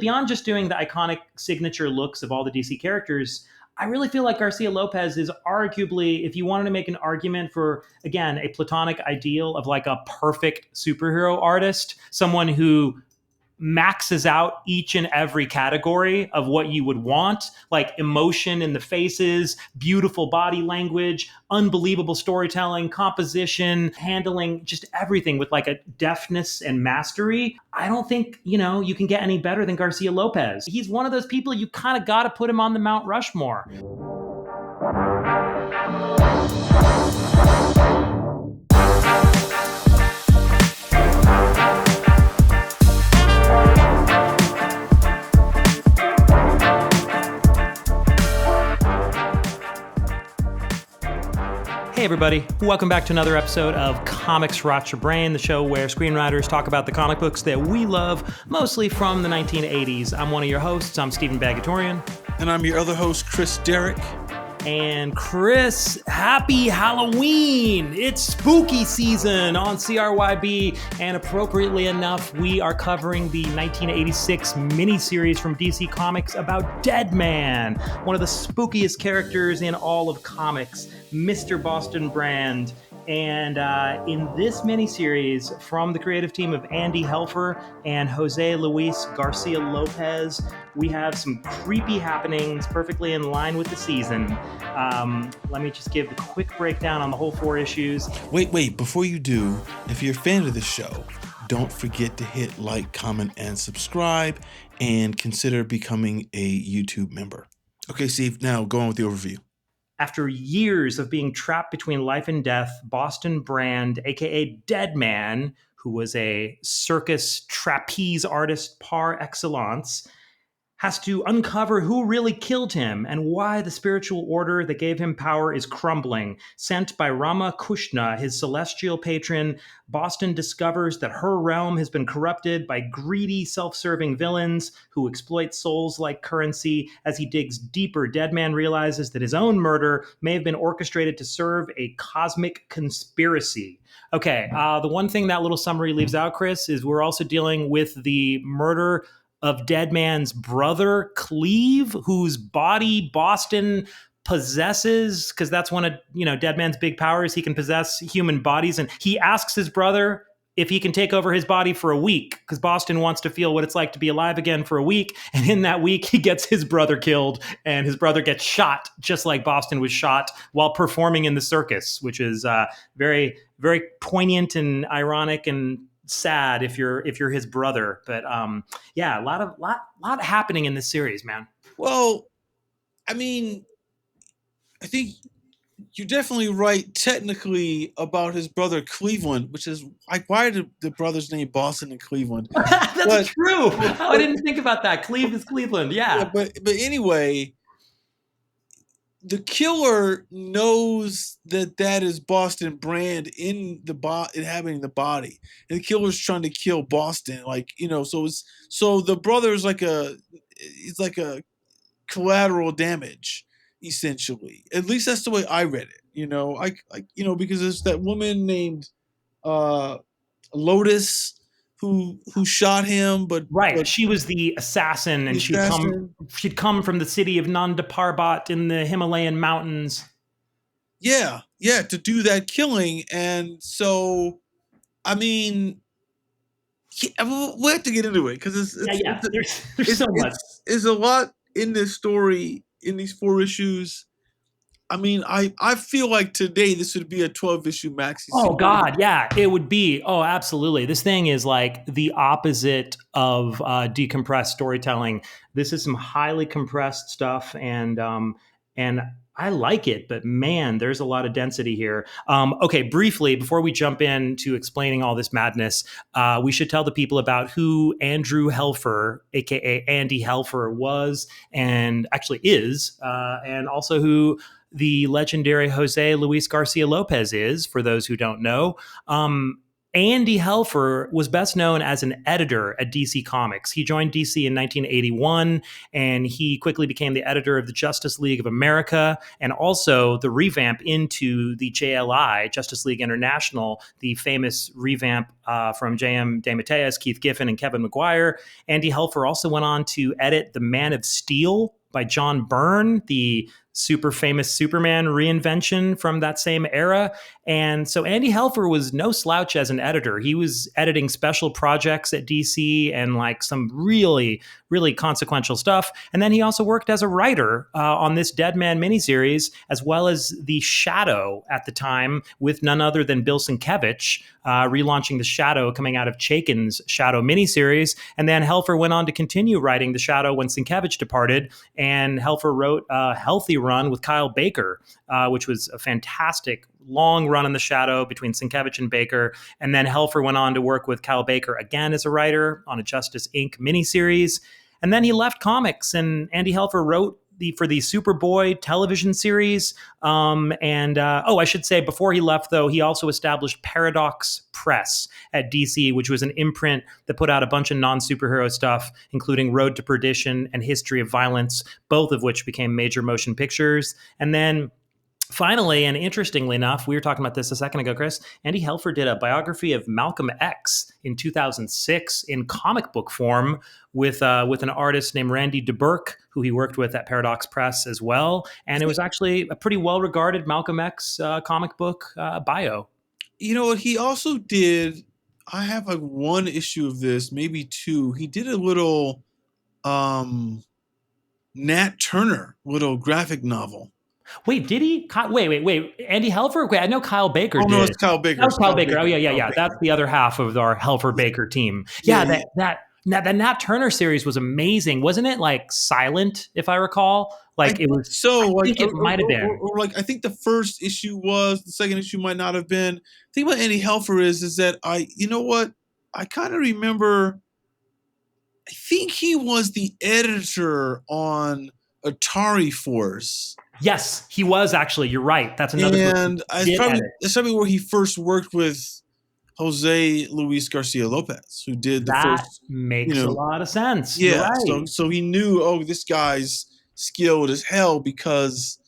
Beyond just doing the iconic signature looks of all the DC characters, I really feel like Garcia-Lopez is arguably, if you wanted to make an argument for, again, a platonic ideal of like a perfect superhero artist, someone who maxes out each and every category of what you would want, like emotion in the faces, beautiful body language, unbelievable storytelling, composition, handling just everything with like a deftness and mastery. I don't think, you can get any better than Garcia-Lopez. He's one of those people you kind of got to put him on the Mount Rushmore. Hey everybody, welcome back to another episode of Comics Rot Your Brain, the show where screenwriters talk about the comic books that we love, mostly from the 1980s. I'm one of your hosts, I'm Steven Bagatourian. And I'm your other host, Chris Derrick. And Chris, happy Halloween! It's spooky season on CRYB, and appropriately enough, we are covering the 1986 miniseries from DC Comics about DEADMAN, one of the spookiest characters in all of comics, Mr. Boston Brand. And in this miniseries from the creative team of Andy Helfer and Jóse Luis Garcia-López, we have some creepy happenings perfectly in line with the season. Let me just give a quick breakdown on the whole 4 issues. Wait, before you do, if you're a fan of the show, don't forget to hit like, comment, and subscribe, and consider becoming a YouTube member. Okay, Steve, now go on with the overview. After years of being trapped between life and death, Boston Brand, aka DEADMAN, who was a circus trapeze artist par excellence, has to uncover who really killed him and why the spiritual order that gave him power is crumbling. Sent by Rama Kushna, his celestial patron, Boston discovers that her realm has been corrupted by greedy, self-serving villains who exploit souls like currency. As he digs deeper, DEADMAN realizes that his own murder may have been orchestrated to serve a cosmic conspiracy. Okay, the one thing that little summary leaves out, Chris, is we're also dealing with the murder of DEADMAN's brother, Cleve, whose body Boston possesses, because that's one of DEADMAN's big powers. He can possess human bodies, and he asks his brother if he can take over his body for a week, because Boston wants to feel what it's like to be alive again for a week. And in that week, he gets his brother killed, and his brother gets shot, just like Boston was shot while performing in the circus, which is very, very poignant and ironic and sad if you're his brother. But yeah, a lot happening in this series, man. Well, I mean, I think you're definitely right technically about his brother Cleveland, which is like, why did the brother's name Boston and Cleveland? That's true. I didn't think about that. Cleve is Cleveland. Yeah. But anyway, the killer knows that is Boston Brand inhabiting the body, and the killer's trying to kill Boston. So the brother's like it's like a collateral damage, essentially. At least that's the way I read it. Because there's that woman named Lotus who shot him, but she was the assassin, and she'd come from the city of Nanda Parbat in the Himalayan mountains. Yeah, to do that killing. And so, I mean, we have to get into it, because there's so much. There's a lot in this story in these 4 issues. I mean, I feel like today this would be a 12-issue maxi series. Oh, God, yeah, it would be. Oh, absolutely. This thing is like the opposite of decompressed storytelling. This is some highly compressed stuff, and I like it, but man, there's a lot of density here. Okay, briefly, before we jump into explaining all this madness, we should tell the people about who Andrew Helfer, aka Andy Helfer, was and actually is, and also who the legendary Jóse Luis Garcia-López is, for those who don't know. Andy Helfer was best known as an editor at DC Comics. He joined DC in 1981, and he quickly became the editor of the Justice League of America and also the revamp into the JLI, Justice League International, the famous revamp from J.M. DeMatteis, Keith Giffen, and Kevin Maguire. Andy Helfer also went on to edit The Man of Steel by John Byrne, the super famous Superman reinvention from that same era. And so Andy Helfer was no slouch as an editor. He was editing special projects at DC and like some really, really consequential stuff. And then he also worked as a writer on this DEADMAN miniseries, as well as The Shadow at the time with none other than Bill Sienkiewicz, relaunching The Shadow coming out of Chaykin's Shadow miniseries. And then Helfer went on to continue writing The Shadow when Sienkiewicz departed. And Helfer wrote a healthy run with Kyle Baker, which was a fantastic long run in The Shadow between Sienkiewicz and Baker. And then Helfer went on to work with Kyle Baker again as a writer on a Justice Inc. miniseries. And then he left comics, and Andy Helfer wrote for the Superboy television series. I should say before he left, though, he also established Paradox Press at DC, which was an imprint that put out a bunch of non-superhero stuff, including Road to Perdition and History of Violence, both of which became major motion pictures. And then finally, and interestingly enough, we were talking about this a second ago, Chris, Andy Helfer did a biography of Malcolm X in 2006 in comic book form with an artist named Randy DeBurke, who he worked with at Paradox Press as well. And it was actually a pretty well-regarded Malcolm X comic book bio. You know what he also did? I have like one issue of this, maybe two. He did a little Nat Turner little graphic novel. Wait, did he? Wait. Andy Helfer? Wait, I know Kyle Baker did. No, it's Kyle Baker. That was Kyle Baker. Oh, yeah. That's the other half of our Helfer Baker team. Yeah, that Nat Turner series was amazing. Wasn't it like silent, if I recall? Like it was. So I think it might have been. Or like I think the first issue was, the second issue might not have been. The thing about Andy Helfer is that you know what? I kind of remember, I think he was the editor on Atari Force. Yes, he was actually. You're right. That's another. And it's probably where he first worked with Jóse Luis Garcia-López, who did the first. That makes a lot of sense. Yeah, right. So he knew, this guy's skilled as hell, because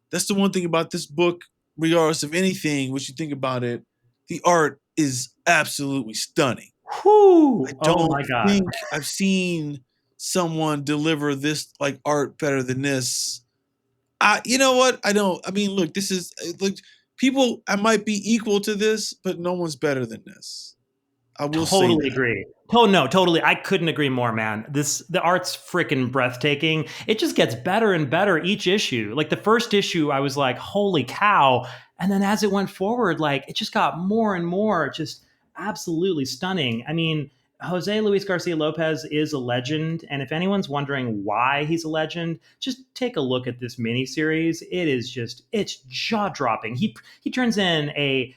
that's the one thing about this book, regardless of anything, what you think about it, the art is absolutely stunning. Whew. I don't think I've seen someone deliver this like art better than this. You know what? Look, this is like people. I might be equal to this, but no one's better than this. I will totally agree. Oh no, totally. I couldn't agree more, man. The art's freaking breathtaking. It just gets better and better each issue. Like the first issue, I was like, holy cow. And then as it went forward, like it just got more and more just absolutely stunning. I mean, Jóse Luis Garcia-López is a legend, and if anyone's wondering why he's a legend, just take a look at this miniseries. It's jaw-dropping. He turns in a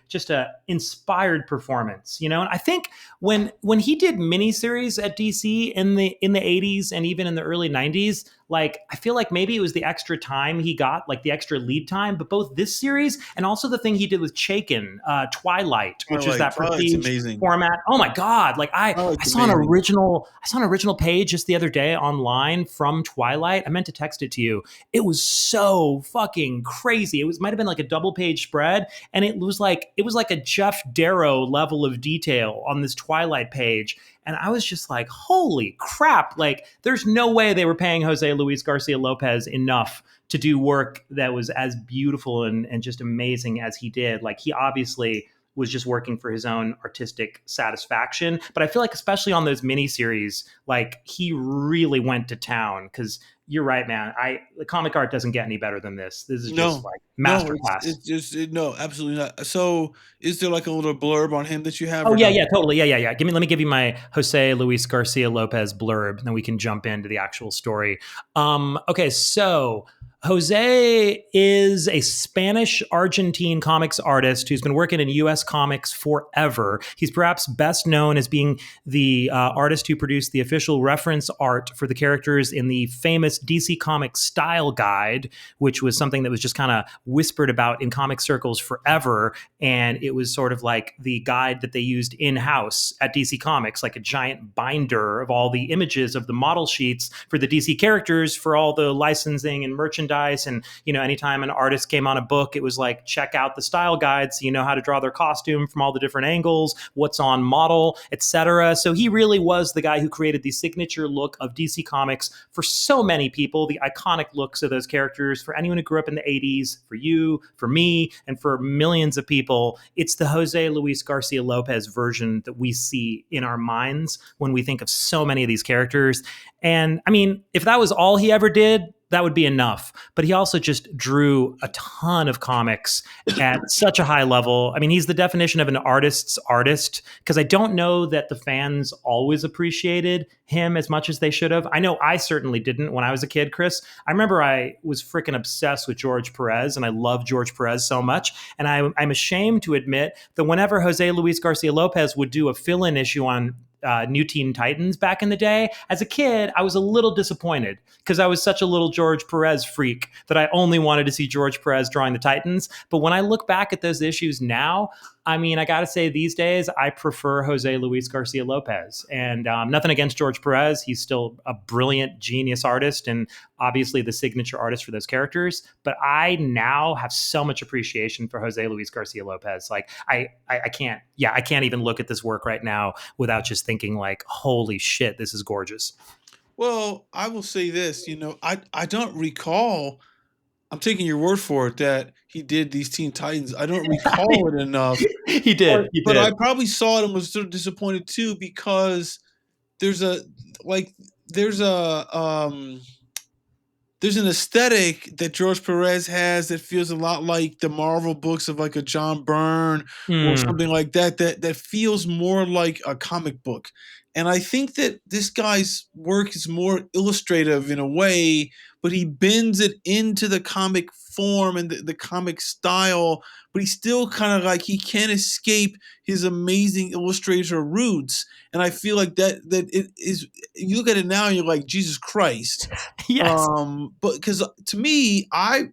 inspired performance, you know. And I think when he did miniseries at DC in the 80s and even in the early 90s, like I feel like maybe it was the extra time he got, like the extra lead time, but both this series and also the thing he did with Chaykin, Twilight, which is that prestige format. Oh my God! Like I saw an original page just the other day online from Twilight. I meant to text it to you. It was so fucking crazy. It might have been like a double page spread, and it was like a Jeff Darrow level of detail on this Twilight page. And I was just like, holy crap. Like, there's no way they were paying Jóse Luis Garcia-López enough to do work that was as beautiful and just amazing as he did. Like, he obviously was just working for his own artistic satisfaction. But I feel like, especially on those miniseries, like, he really went to town, because you're right, man. The comic art doesn't get any better than this. This is just like masterclass. No, absolutely not. So, is there like a little blurb on him that you have? Oh yeah, totally. Yeah. Let me give you my Jóse Luis Garcia-López blurb, and then we can jump into the actual story. Okay, so Jose is a Spanish Argentine comics artist who's been working in US comics forever. He's perhaps best known as being the artist who produced the official reference art for the characters in the famous DC Comics Style Guide, which was something that was just kind of whispered about in comic circles forever. And it was sort of like the guide that they used in-house at DC Comics, like a giant binder of all the images of the model sheets for the DC characters for all the licensing and merchandise. And, anytime an artist came on a book, it was like, check out the style guide so you know how to draw their costume from all the different angles, what's on model, etc. So he really was the guy who created the signature look of DC Comics for so many people, the iconic looks of those characters. For anyone who grew up in the 80s, for you, for me, and for millions of people, it's the Jóse Luis Garcia-López version that we see in our minds when we think of so many of these characters. And I mean, if that was all he ever did, that would be enough. But he also just drew a ton of comics at such a high level. I mean, he's the definition of an artist's artist, because I don't know that the fans always appreciated him as much as they should have. I know I certainly didn't when I was a kid, Chris. I remember I was freaking obsessed with George Perez, and I love George Perez so much. And I'm ashamed to admit that whenever Jóse Luis Garcia-López would do a fill-in issue on New Teen Titans back in the day, as a kid, I was a little disappointed because I was such a little George Perez freak that I only wanted to see George Perez drawing the Titans. But when I look back at those issues now, I mean, I got to say these days, I prefer Jóse Luis Garcia-López. And nothing against George Perez. He's still a brilliant, genius artist and obviously the signature artist for those characters. But I now have so much appreciation for Jóse Luis Garcia-López. Like, I can't even look at this work right now without just thinking like, holy shit, this is gorgeous. Well, I will say this, I don't recall, I'm taking your word for it, that he did these Teen Titans. I don't recall it enough. He did. But I probably saw it and was sort of disappointed too, because there's an aesthetic that George Perez has that feels a lot like the Marvel books of like a John Byrne or something like that, that feels more like a comic book. And I think that this guy's work is more illustrative in a way, but he bends it into the comic form and the comic style, but he's still kind of like, he can't escape his amazing illustrator roots. And I feel like that it is, you look at it now and you're like, Jesus Christ. Yes. But because to me, I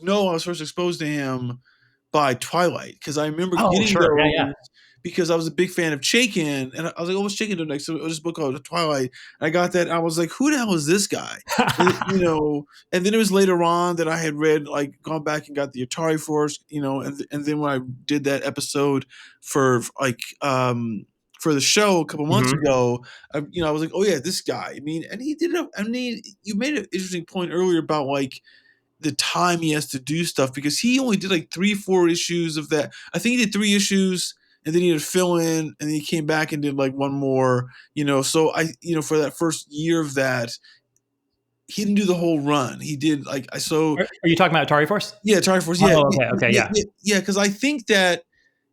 know I was first exposed to him by Twilight, because I remember getting sure. those Yeah. because I was a big fan of Chaykin, and I was like, "Oh, what's Chaykin doing next?" So it was this book called Twilight. And I got that, and I was like, "Who the hell is this guy?" And then it was later on that I had read, like, gone back and got the Atari Force, and then when I did that episode for for the show a couple months ago, I was like, "Oh yeah, this guy." I mean, and he did it. I mean, you made an interesting point earlier about like the time he has to do stuff, because he only did like 3-4 issues of that. I think he did 3 issues and then he did fill in, and then he came back and did like one more, so for that first year of that, he didn't do the whole run. He did like, Are you talking about Atari Force? Yeah, Atari Force. Yeah. Oh, okay. Yeah. Yeah. Cause I think that,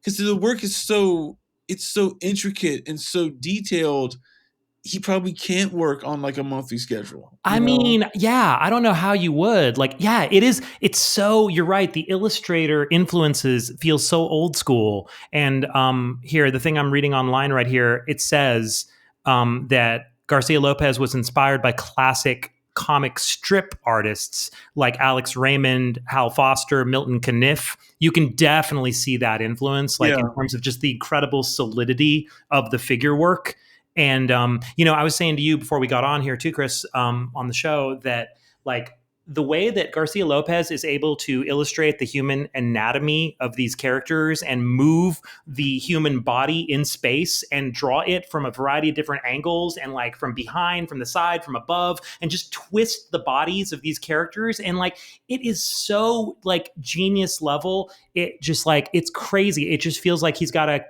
cause the work is so intricate and so detailed, he probably can't work on like a monthly schedule. I mean, yeah, I don't know how you would. Like, yeah, it's so, you're right. The illustrator influences feel so old school. And here, the thing I'm reading online right here, it says that Garcia-López was inspired by classic comic strip artists like Alex Raymond, Hal Foster, Milton Caniff. You can definitely see that influence, like in terms of just the incredible solidity of the figure work. And, I was saying to you before we got on here too, Chris, on the show, that like the way that Garcia-López is able to illustrate the human anatomy of these characters and move the human body in space and draw it from a variety of different angles and like from behind, from the side, from above, and just twist the bodies of these characters. And like, it is so like genius level. It just like, it's crazy. It just feels like he's got a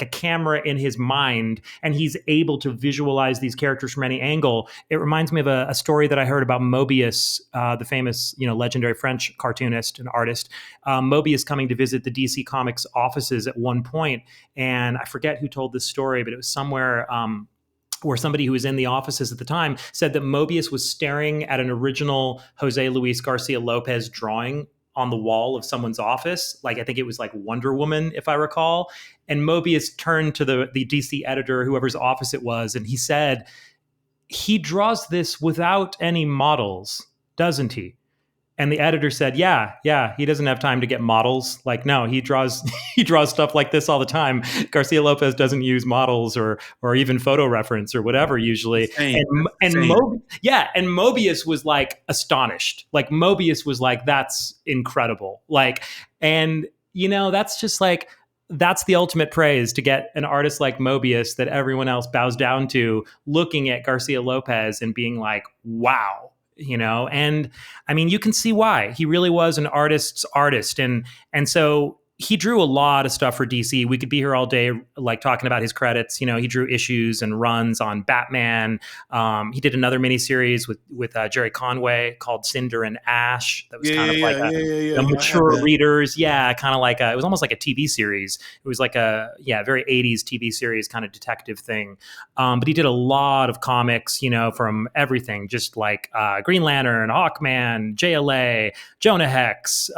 camera in his mind and he's able to visualize these characters from any angle. It reminds me of a story that I heard about Mobius, the famous, legendary French cartoonist and artist. Mobius coming to visit the DC Comics offices at one point, and I forget who told this story, but it was somewhere or somebody who was in the offices at the time said that Mobius was staring at an original Jóse Luis Garcia-López drawing on the wall of someone's office. Like, I think it was like Wonder Woman, if I recall. And Mobius turned to the DC editor, whoever's office it was, and he said, he draws this without any models, doesn't he? And the editor said, yeah, he doesn't have time to get models. Like, no, he draws he draws stuff like this all the time. Garcia Lopez doesn't use models or even photo reference or whatever usually. Insane. And Mobius was like astonished. Like, Mobius was like, that's incredible. Like, and that's just like, that's the ultimate praise, to get an artist like Mobius that everyone else bows down to looking at Garcia Lopez and being like, wow. And I mean, you can see why. He really was an artist's artist. And so he drew a lot of stuff for DC. We could be here all day, like, talking about his credits. He drew issues and runs on Batman. He did another miniseries with Jerry Conway called Cinder and Ash. That was kind of like a mature readers. Yeah, kind of like it was almost like a TV series. It was like a very 80s TV series kind of detective thing. But he did a lot of comics, from everything, just like Green Lantern, Hawkman, JLA, Jonah Hex.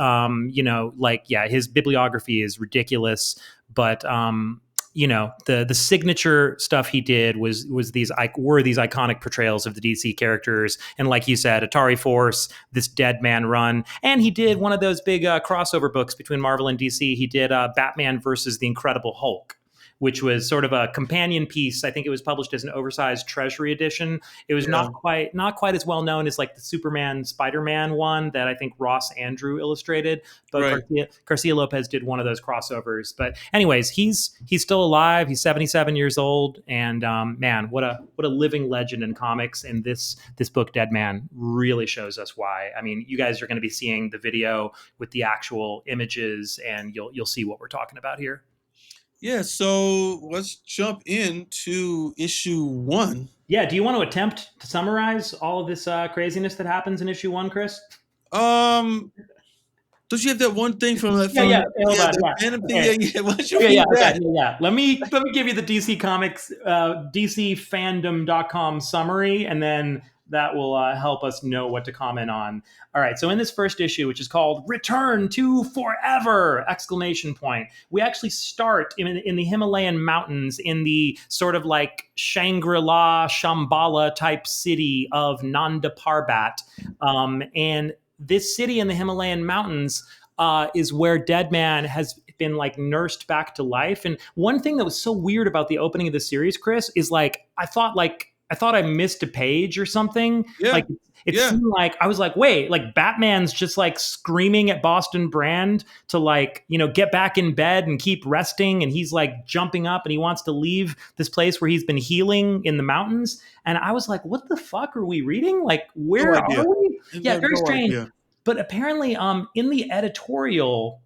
His bibliography is ridiculous, but the signature stuff he did was these iconic portrayals of the DC characters, and like you said, Atari Force, this Deadman run, and he did one of those big crossover books between Marvel and DC. He did Batman versus the Incredible Hulk, which was sort of a companion piece. I think it was published as an oversized Treasury edition. It was not quite as well known as like the Superman Spider-Man one that I think Ross Andrew illustrated, but Garcia Lopez did one of those crossovers. But anyways, he's still alive. He's 77 years old, and man, what a living legend in comics. And this book, Deadman, really shows us why. I mean, you guys are going to be seeing the video with the actual images, and you'll see what we're talking about here. Yeah, so let's jump into issue 1. Yeah, do you want to attempt to summarize all of this craziness that happens in issue 1, Chris? Don't you have that one thing from that? Hold on. Why don't you read that? Okay. Let me give you the DC Comics, DCFandom.com summary, and then that will help us know what to comment on. All right, so in this first issue, which is called Return to Forever! We actually start in the Himalayan mountains, in the sort of like Shangri-La, Shambhala type city of Nanda Parbat. And this city in the Himalayan mountains is where Deadman has been like nursed back to life. And one thing that was so weird about the opening of the series, Chris, is like, I thought I missed a page or something. Yeah. Like, it seemed like, I was like, wait, like Batman's just like screaming at Boston Brand to like, get back in bed and keep resting. And he's like jumping up and he wants to leave this place where he's been healing in the mountains. And I was like, what the fuck are we reading? Like, where are we? Yeah, very strange. Idea. But apparently in the editorial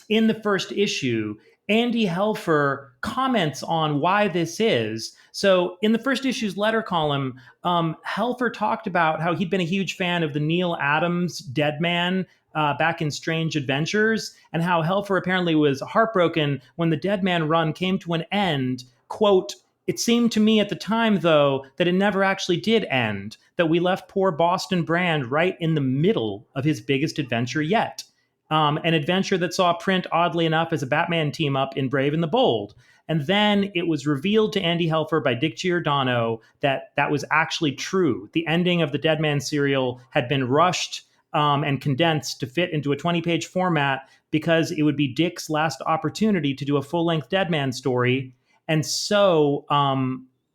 in the first issue, Andy Helfer comments on why this is. So in the first issue's letter column, Helfer talked about how he'd been a huge fan of the Neil Adams Deadman back in Strange Adventures, and how Helfer apparently was heartbroken when the Deadman run came to an end. Quote, "It seemed to me at the time, though, that it never actually did end, that we left poor Boston Brand right in the middle of his biggest adventure yet. An adventure that saw print, oddly enough, as a Batman team-up in Brave and the Bold. And then it was revealed to Andy Helfer by Dick Giordano that was actually true. The ending of the Deadman serial had been rushed and condensed to fit into a 20-page format because it would be Dick's last opportunity to do a full-length Deadman story. And so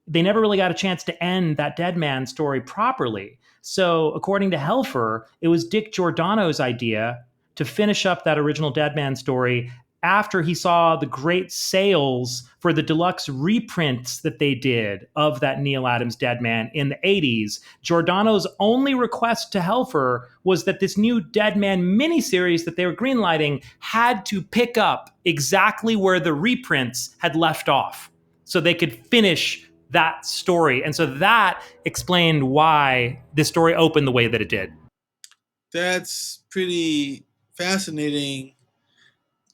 they never really got a chance to end that Deadman story properly. So according to Helfer, it was Dick Giordano's idea to finish up that original Deadman story after he saw the great sales for the deluxe reprints that they did of that Neil Adams Deadman in the 80s. Giordano's only request to Helfer was that this new Deadman miniseries that they were greenlighting had to pick up exactly where the reprints had left off so they could finish that story. And so that explained why this story opened the way that it did. That's pretty fascinating.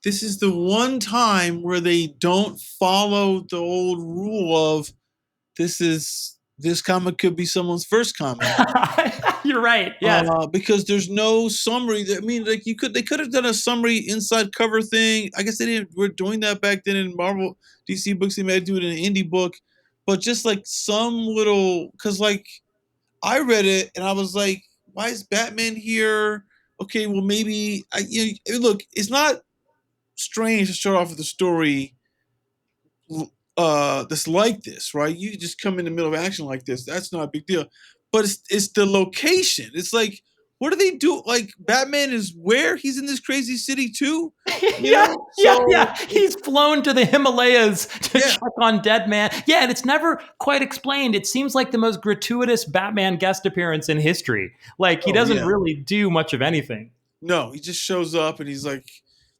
This is the one time where they don't follow the old rule of this comic could be someone's first comic. You're right. Yes. Because there's no summary. I mean, like they could have done a summary inside cover thing. I guess they didn't. We're doing that back then in Marvel, DC books. They might do it in an indie book, but just like some little, because like I read it and I was like, why is Batman here? Okay, well maybe look. It's not strange to start off with a story that's like this, right? You just come in the middle of action like this. That's not a big deal. But it's the location. It's like, what do they do? Like Batman is where? He's in this crazy city too? You Yeah, know? yeah. He's flown to the Himalayas to check on Deadman. Yeah, and it's never quite explained. It seems like the most gratuitous Batman guest appearance in history. Like he doesn't really do much of anything. No, he just shows up and he's like,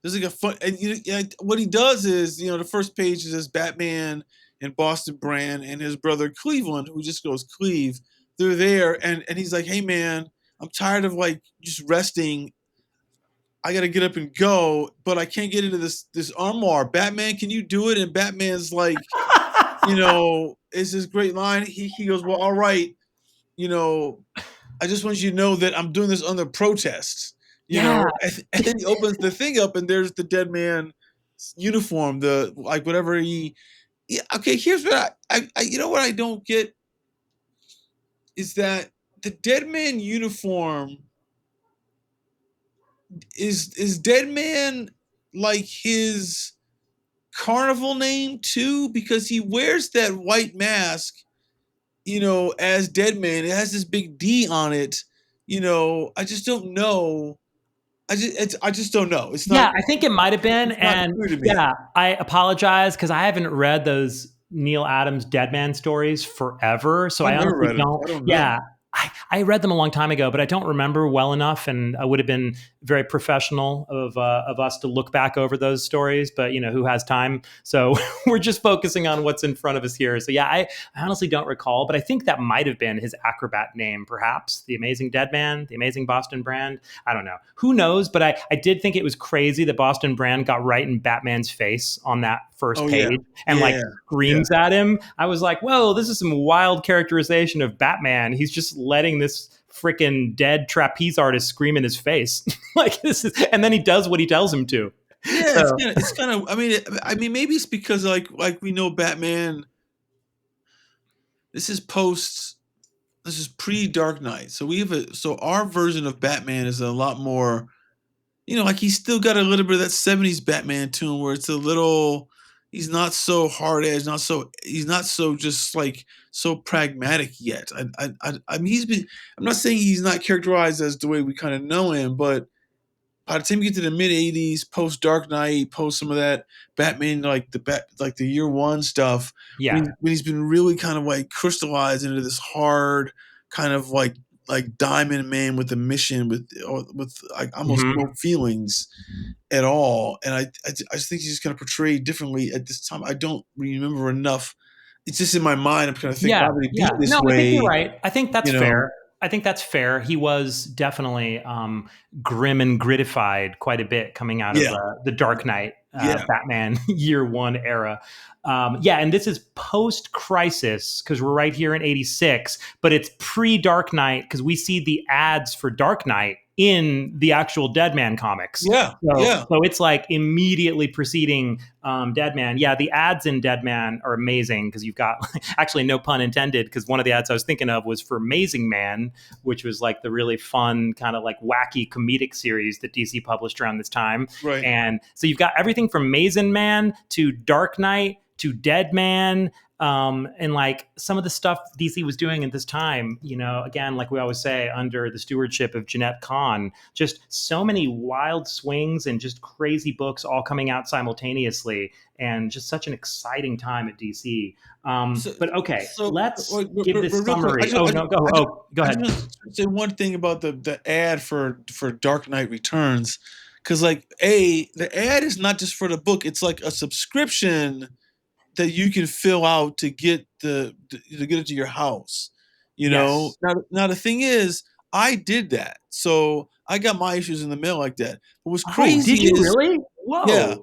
there's like a fun. And what he does is, the first page is this Batman and Boston Brand and his brother Cleveland, who just goes Cleve. They're there, and he's like, hey man, I'm tired of like just resting. I got to get up and go, but I can't get into this armoire. Batman, can you do it? And Batman's like, it's this great line. He goes, well, all right, I just want you to know that I'm doing this under protest. You know, and then he opens the thing up, and there's the dead man uniform, the like whatever he. Yeah, okay, here's what I what I don't get is that the dead man uniform is dead man like his carnival name too, because he wears that white mask, as dead man. It has this big D on it. I just don't know. I just don't know. It's not. I think it might have been, and I apologize because I haven't read those Neil Adams Deadman stories forever, so I honestly don't. I read them a long time ago, but I don't remember well enough, and I would have been very professional of us to look back over those stories. But who has time? So we're just focusing on what's in front of us here. So I honestly don't recall, but I think that might have been his acrobat name, perhaps the Amazing Deadman, the Amazing Boston Brand. I don't know. Who knows? But I did think it was crazy that Boston Brand got right in Batman's face on that first page and screams at him. I was like, whoa, this is some wild characterization of Batman. He's just letting this freaking dead trapeze artist scream in his face. Like this is, and then he does what he tells him to. Yeah, it's kind of. I mean, maybe it's because like we know Batman. This is pre Dark Knight, so so our version of Batman is a lot more. Like he's still got a little bit of that '70s Batman to him, where it's a little. He's not so hard edged, he's not so just like so pragmatic yet. I mean, I'm not saying he's not characterized as the way we kind of know him, but by the time you get to the mid '80s, post Dark Knight, post some of that Batman, like the year one stuff, when he's been really kind of like crystallized into this hard kind of like Diamond Man with a mission, with like almost no feelings at all. And I just think he's just kind of portrayed differently at this time. I don't remember enough. It's just in my mind. I'm kind of thinking, why would he be this way? I think you're right. I think that's fair. I think that's fair. He was definitely grim and grittified quite a bit coming out of the Dark Knight Batman year one era. And this is post-crisis because we're right here in '86, but it's pre-Dark Knight because we see the ads for Dark Knight in the actual Deadman comics. So it's like immediately preceding Deadman. Yeah, the ads in Deadman are amazing because you've got, actually no pun intended, because one of the ads I was thinking of was for Amazing Man, which was like the really fun kind of like wacky comedic series that DC published around this time. Right. And so you've got everything from Amazing Man to Dark Knight to Deadman. And like some of the stuff DC was doing at this time, again, like we always say, under the stewardship of Jeanette Kahn, just so many wild swings and just crazy books all coming out simultaneously, and just such an exciting time at DC. But okay, let's give this summary. Go ahead. I just say one thing about the ad for Dark Knight Returns, because like the ad is not just for the book; it's like a subscription that you can fill out to get to get it to your house. Now the thing is, I did that, so I got my issues in the mail like that. But what's crazy did you really? Whoa. Yeah.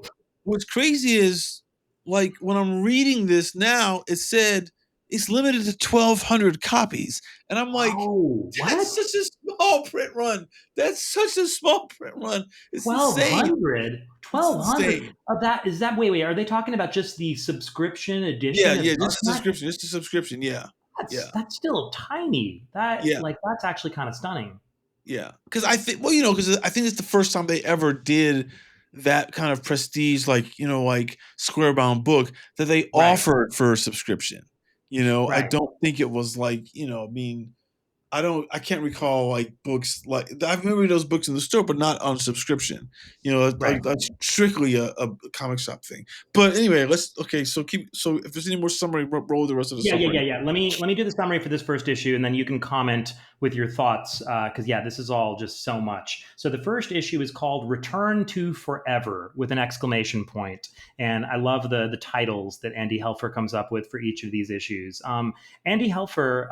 What's crazy is like when I'm reading this now, it said it's limited to 1,200 copies. And I'm like, Oh, what? that's such a small print run. That's such a small print run. It's insane. 1,200? It's 1,200 insane. of that, is that, wait, are they talking about just the subscription Yeah, edition of yeah, Dark just a Knight? subscription. Just a subscription. Yeah. That's Yeah. that's still tiny. That, Yeah. like, that's actually kind of stunning. Yeah. Because I think, well, because I think it's the first time they ever did that kind of prestige, like, like square bound book that they Right, offered for a subscription. I right, don't think it was like, I mean, I can't recall like books like I remember those books in the store, but not on subscription. right. That's strictly a comic shop thing. But anyway, okay. So if there's any more summary, roll the rest of the Yeah, yeah, yeah, summary. yeah. Let me do the summary for this first issue, and then you can comment with your thoughts. Because yeah, this is all just so much. So the first issue is called "Return to Forever" with an exclamation point, and I love the titles that Andy Helfer comes up with for each of these issues. Andy Helfer,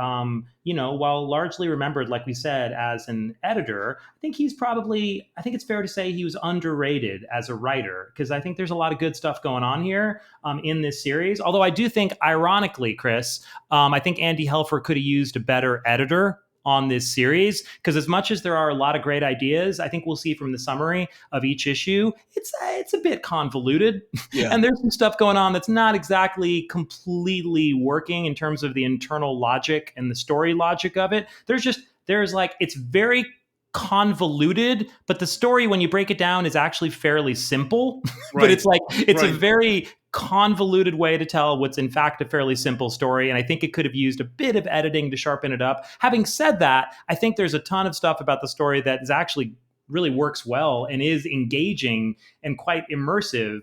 while largely remembered, like we said, as an editor, I think it's fair to say he was underrated as a writer because I think there's a lot of good stuff going on here in this series. Although I do think, ironically, Chris, I think Andy Helfer could have used a better editor on this series because as much as there are a lot of great ideas, I think we'll see from the summary of each issue, it's a bit convoluted, Yeah. and there's some stuff going on that's not exactly completely working in terms of the internal logic and the story logic of it. There's like it's very convoluted, but the story, when you break it down, is actually fairly simple. But Right. it's a Right. very convoluted way to tell what's in fact a fairly simple story. And I think it could have used a bit of editing to sharpen it up. Having said that, I think there's a ton of stuff about the story that is actually really works well and is engaging and quite immersive.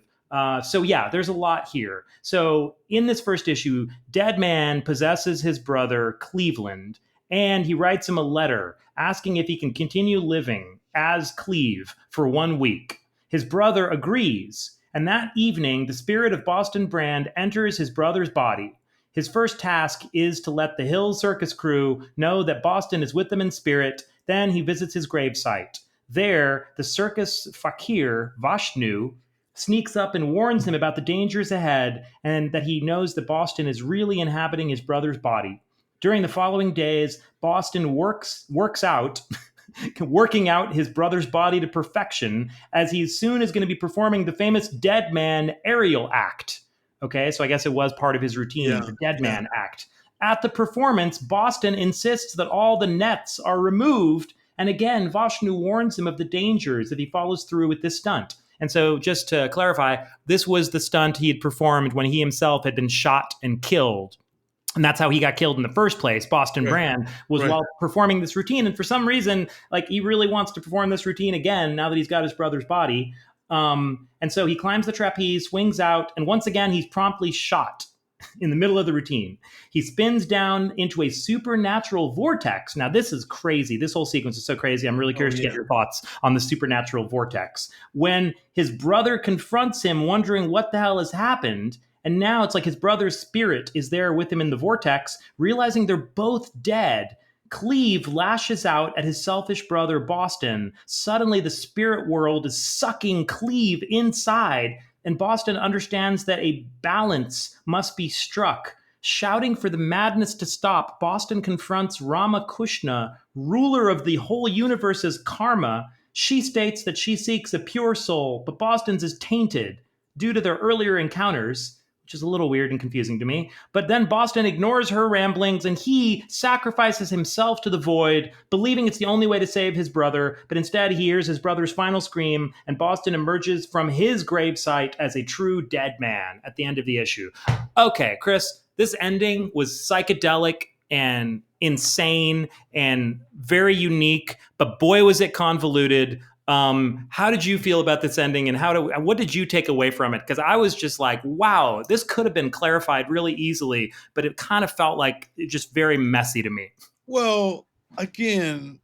So yeah, there's a lot here. So in this first issue, Deadman possesses his brother Cleveland, and he writes him a letter asking if he can continue living as Cleve for 1 week. His brother agrees, and that evening, the spirit of Boston Brand enters his brother's body. His first task is to let the Hill Circus crew know that Boston is with them in spirit. Then he visits his gravesite. There, the circus fakir, Vashnu, sneaks up and warns him about the dangers ahead and that he knows that Boston is really inhabiting his brother's body. During the following days, Boston works out working out his brother's body to perfection, as he soon is going to be performing the famous Dead Man aerial act. Okay, so I guess it was part of his routine, Yeah. the Dead Yeah. Man act. At the performance, Boston insists that all the nets are removed, and again, Vashnu warns him of the dangers if he follows through with this stunt. And so, just to clarify, this was the stunt he had performed when he himself had been shot and killed, and that's how he got killed in the first place. Boston Right. Brand was Right. while performing this routine, and for some reason, like, he really wants to perform this routine again now that he's got his brother's body. And so he climbs the trapeze, swings out, and once again he's promptly shot in the middle of the routine. He spins down into a supernatural vortex. Now, this is crazy. This whole sequence is so crazy. I'm really Oh curious to get yeah. your thoughts on the supernatural vortex. When his brother confronts him, wondering what the hell has happened, and now it's like his brother's spirit is there with him in the vortex, realizing they're both dead. Cleve lashes out at his selfish brother, Boston. Suddenly, the spirit world is sucking Cleve inside, and Boston understands that a balance must be struck. Shouting for the madness to stop, Boston confronts Ramakrishna, ruler of the whole universe's karma. She states that she seeks a pure soul, but Boston's is tainted due to their earlier encounters, which is a little weird and confusing to me. But then Boston ignores her ramblings and he sacrifices himself to the void, believing it's the only way to save his brother. But instead, he hears his brother's final scream, and Boston emerges from his gravesite as a true dead man at the end of the issue. Okay, Chris, this ending was psychedelic and insane and very unique, but boy, was it convoluted. How did you feel about this ending, and what did you take away from it? Because I was just like, wow, this could have been clarified really easily, but it kind of felt like just very messy to me. Well, again,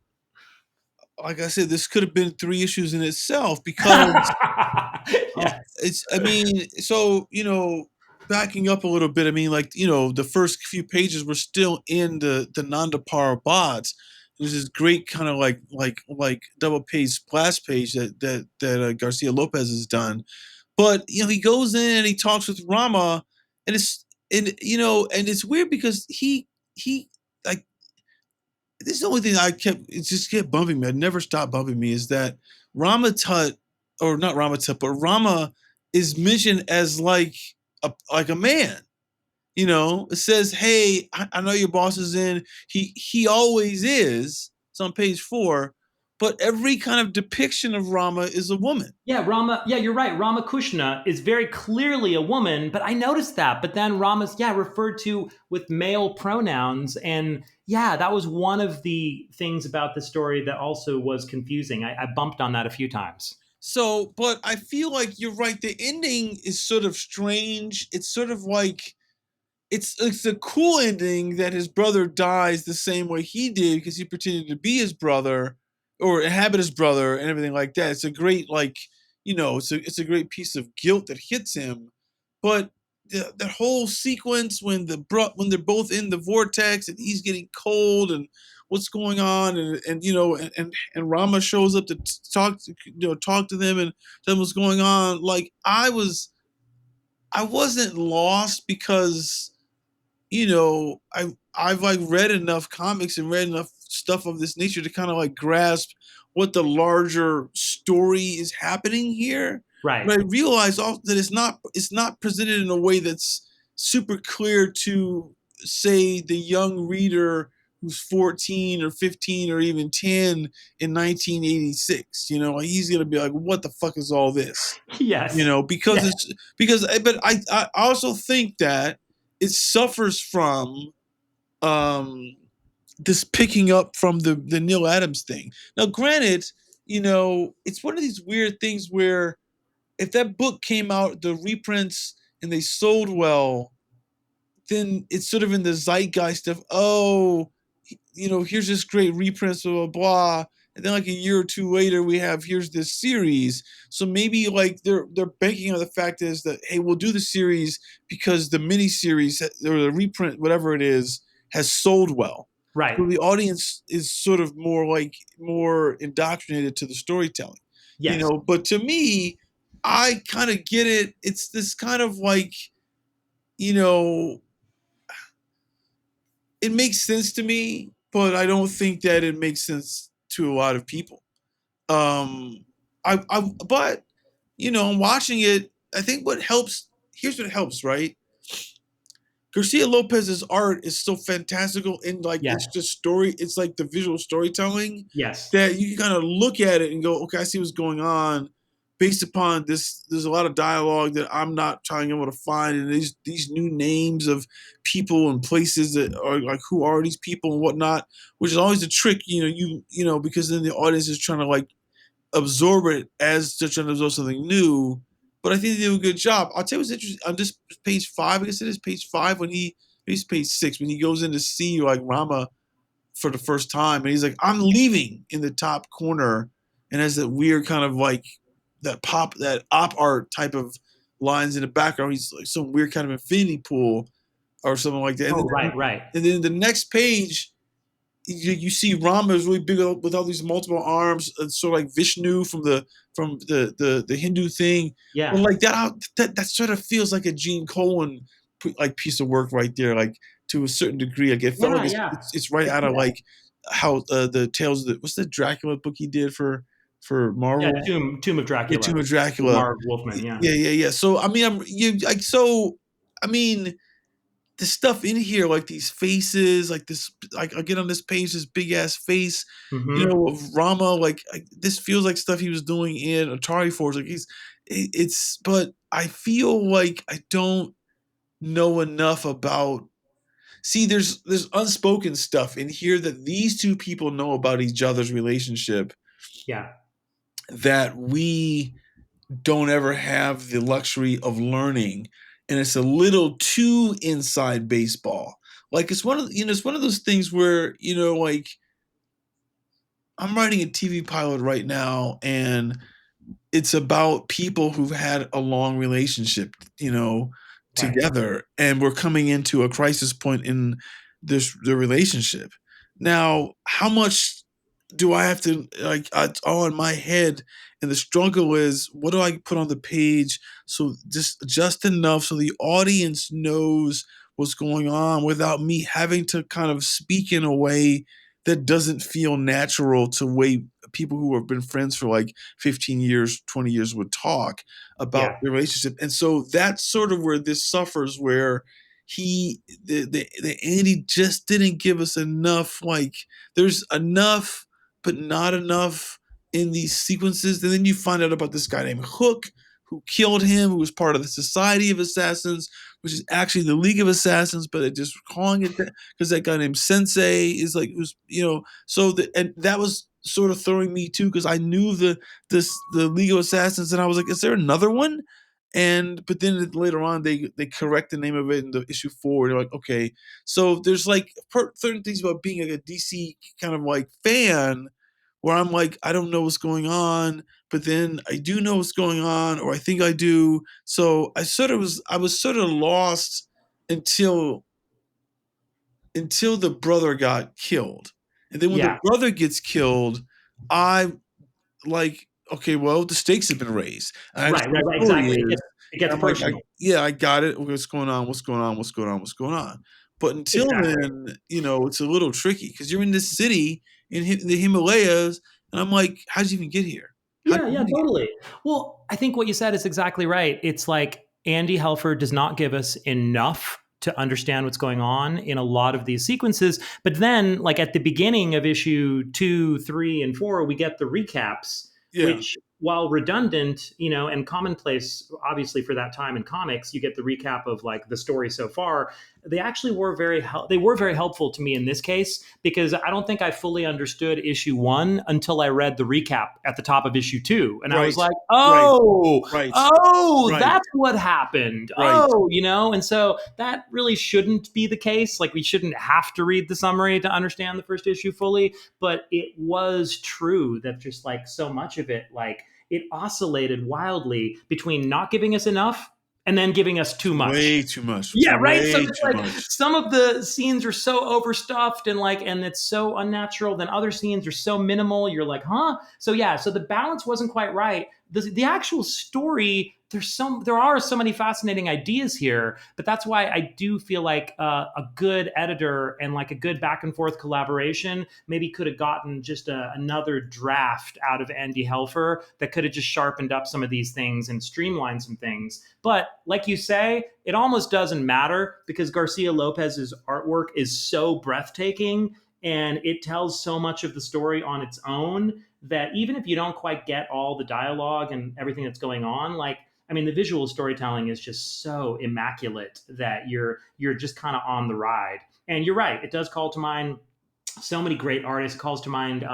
like I said, this could have been 3 issues in itself because Yes. it's. I mean, so backing up a little bit. I mean, like the first few pages were still in the Nandapara bots. There's this great kind of like double page splash page that Garcia Lopez has done, but he goes in and he talks with Rama, and and and it's weird because he like this is the only thing it just kept bumping me. It never stopped bumping me is that Rama Tut, or not Rama Tut, but Rama is mentioned as like a man. It says, "Hey, I know your boss is in." He always is. It's on page 4, but every kind of depiction of Rama is a woman. Yeah, Rama. Yeah, you're right. Ramakrishna is very clearly a woman, but I noticed that. But then Rama's, yeah, referred to with male pronouns, and yeah, that was one of the things about the story that also was confusing. I bumped on that a few times. So, but I feel like you're right. The ending is sort of strange. It's sort of like it's a cool ending that his brother dies the same way he did because he pretended to be his brother or inhabit his brother and everything like that. It's a great it's a great piece of guilt that hits him. But that whole sequence when when they're both in the vortex and he's getting cold and what's going on and Rama shows up to talk to them and tell them what's going on. Like I wasn't lost because I've like read enough comics and read enough stuff of this nature to kind of like grasp what the larger story is happening here. Right. But I realize also that it's not presented in a way that's super clear to say the young reader who's 14 or 15 or even 10 in 1986. Like he's gonna be like, what the fuck is all this? Yes. Because Yeah. but I also think that it suffers from um this picking up from the Neil Adams thing. Now, granted, it's one of these weird things where if that book came out, the reprints, and they sold well, then it's sort of in the zeitgeist of, oh, here's this great reprint, blah blah blah. And then like a year or two later, we have here's this series. So maybe like they're banking on the fact is that, hey, we'll do the series because the mini series or the reprint, whatever it is, has sold well. Right. So the audience is sort of more indoctrinated to the storytelling. Yes. But to me, I kind of get it. It's this kind of like, you know, it makes sense to me, but I don't think that it makes sense to a lot of people. Um, but I'm watching it. I think what helps. Here's what helps, right? Garcia Lopez's art is so fantastical and like Yes. it's just story. It's like the visual storytelling Yes. that you can kind of look at it and go, okay, I see what's going on. Based upon this, there's a lot of dialogue that I'm not trying able to find, and these new names of people and places that are like, who are these people and whatnot, which is always a trick, because then the audience is trying to like absorb it as they're trying to absorb something new. But I think they do a good job. I'll tell you what's interesting. On this page 5, I guess it is page 5 maybe page 6 when he goes in to see like Rama for the first time, and he's like, "I'm leaving" in the top corner, and has that weird kind of like that op art type of lines in the background. He's like some weird kind of infinity pool or something like that. Oh, right. Right. And then the next page you see Rama is really big with all these multiple arms, sort of like Vishnu from the Hindu thing. But Yeah. like that sort of feels like a Gene Colan like piece of work right there, like to a certain degree. Like it felt like Yeah. it's Yeah. it's, it's right I out see of that. like how the Tales of what's the Dracula book he did for Yeah. Marvel? Tomb of Yeah, Dracula. Tomb of Dracula. Mark Wolfman. Yeah. Yeah. So I mean, I mean the stuff in here, like these faces, like this, like I get on this page, this big ass face, Hmm. of Rama. This feels like stuff he was doing in Atari Force. Like but I feel like I don't know enough about. See, there's unspoken stuff in here that these two people know about each other's relationship Yeah. that we don't ever have the luxury of learning, and it's a little too inside baseball. Like it's one of those things where like I'm writing a TV pilot right now, and it's about people who've had a long relationship, Right. together, and we're coming into a crisis point in the relationship. Now, how much? do I have to like it's all in my head, and the struggle is what do I put on the page so just enough so the audience knows what's going on without me having to kind of speak in a way that doesn't feel natural to way people who have been friends for like 15 years 20 years would talk about Yeah. the relationship. And so that's sort of where this suffers, where the Andy just didn't give us enough, like there's enough but not enough in these sequences. And then you find out about this guy named Hook who killed him, who was part of the Society of Assassins, which is actually the League of Assassins, but it just calling it that because that guy named Sensei is like who's so and that was sort of throwing me too because I knew the League of Assassins and I was like, is there another one? And but then later on they correct the name of it in the issue 4. They're like, okay, so there's like certain things about being like a DC kind of like fan where I'm like, I don't know what's going on, but then I do know what's going on, or I think I do. So I was sort of lost until the brother got killed. And then when the Yeah. brother gets killed, I like, okay, well, the stakes have been raised. And I Right. understand Right. what Right. the story Exactly. is. It And gets I'm like, personal. yeah, I got it. What's going on? What's going on? What's going on? What's going on? But until Exactly. then, it's a little tricky because you're in this city in the Himalayas, and I'm like, how'd you even get here? How'd Yeah, you yeah, get here? totally. Well, I think what you said is exactly right. It's like Andy Helfer does not give us enough to understand what's going on in a lot of these sequences. But then, like at the beginning of issue 2, 3, and 4, we get the recaps, Yeah, which, while redundant, and commonplace, obviously for that time in comics, you get the recap of like the story so far. They actually were they were very helpful to me in this case because I don't think I fully understood issue 1 until I read the recap at the top of issue 2, and I was right, like, right, oh, right, oh, right, that's what happened. right. And so that really shouldn't be the case. Like we shouldn't have to read the summary to understand the first issue fully, but it was true that just like so much of it, like it oscillated wildly between not giving us enough and then giving us too much. Way too much. Yeah, right. So Way it's too like much. some of the scenes are so overstuffed and it's so unnatural. Then other scenes are so minimal. You're like, huh? So yeah. So the balance wasn't quite right. The actual story, there are so many fascinating ideas here, but that's why I do feel like a good editor and like a good back and forth collaboration maybe could have gotten just another draft out of Andy Helfer that could have just sharpened up some of these things and streamlined some things. But like you say, it almost doesn't matter because Garcia Lopez's artwork is so breathtaking and it tells so much of the story on its own that even if you don't quite get all the dialogue and everything that's going on, like I mean, the visual storytelling is just so immaculate that you're just kind of on the ride. And you're right; it does call to mind so many great artists. Calls to mind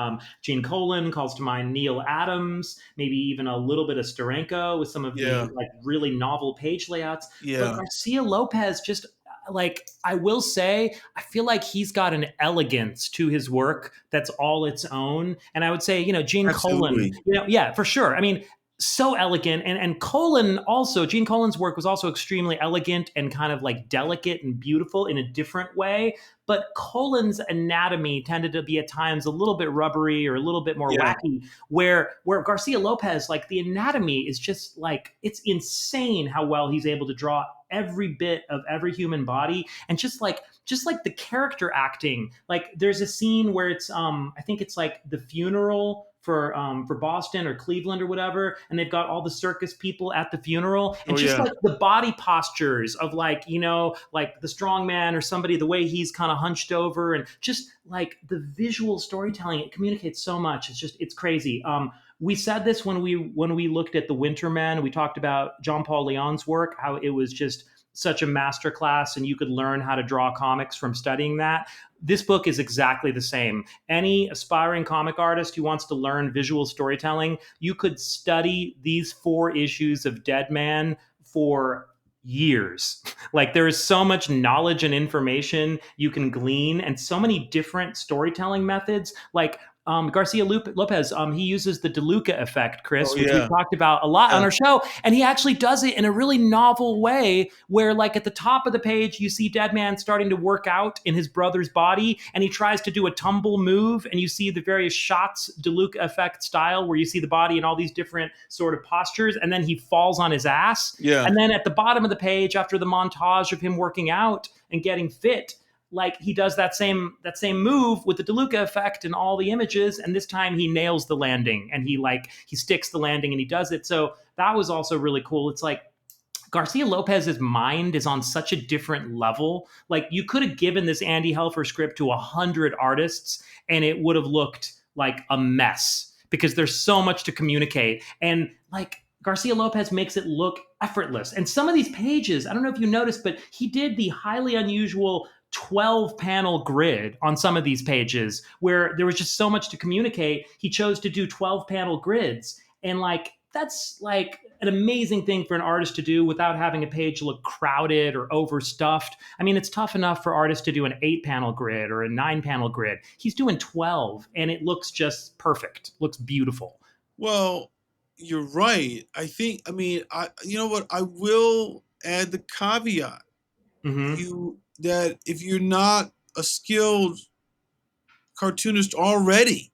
Gene Colan, calls to mind Neil Adams, maybe even a little bit of Steranko with some of the Yeah, like really novel page layouts. But yeah. Garcia Lopez just like I will say, I feel like he's got an elegance to his work that's all its own. And I would say, Gene Colan, Absolutely. yeah, for sure. I mean, so elegant and Colin also Gene Colan's work was also extremely elegant and kind of like delicate and beautiful in a different way, but Colin's anatomy tended to be at times a little bit rubbery or a little bit more Yeah. wacky, where Garcia Lopez, like the anatomy is just like it's insane how well he's able to draw every bit of every human body. And just like the character acting, like there's a scene where it's I think it's like the funeral for Boston or Cleveland or whatever, and they've got all the circus people at the funeral, and Oh just yeah. like the body postures of like like the strong man or somebody, the way he's kind of hunched over, and just like the visual storytelling, it communicates so much. It's crazy. We said this when we looked at the Wintermen. We talked about John Paul Leon's work, how it was just such a masterclass, and you could learn how to draw comics from studying that. This book is exactly the same. Any aspiring comic artist who wants to learn visual storytelling, you could study these 4 issues of DEADMAN for years. Like there is so much knowledge and information you can glean and so many different storytelling methods. Like Lopez, he uses the DeLuca effect, Oh Chris, which we've yeah, talked about a lot on yeah, our show. And he actually does it in a really novel way where, like, at the top of the page, you see Deadman starting to work out in his brother's body, and he tries to do a tumble move, and you see the various shots, DeLuca effect style, where you see the body in all these different sort of postures, and then he falls on his ass. yeah. And then at the bottom of the page, after the montage of him working out and getting fit, like he does that same move with the DeLuca effect and all the images, and this time he nails the landing and he sticks the landing and he does it. So that was also really cool. It's like Garcia Lopez's mind is on such a different level. Like you could have given this Andy Helfer script to 100 artists and it would have looked like a mess because there's so much to communicate. And like Garcia Lopez makes it look effortless. And some of these pages, I don't know if you noticed, but he did the highly unusual 12 panel grid on some of these pages where there was just so much to communicate. He chose to do 12 panel grids. And like, that's like an amazing thing for an artist to do without having a page look crowded or overstuffed. I mean, it's tough enough for artists to do an 8 panel grid or a 9 panel grid. He's doing 12 and it looks just perfect, looks beautiful. Well, you're right. I think. I mean, you know what? I will add the caveat. Mm-hmm. You that if you're not a skilled cartoonist already,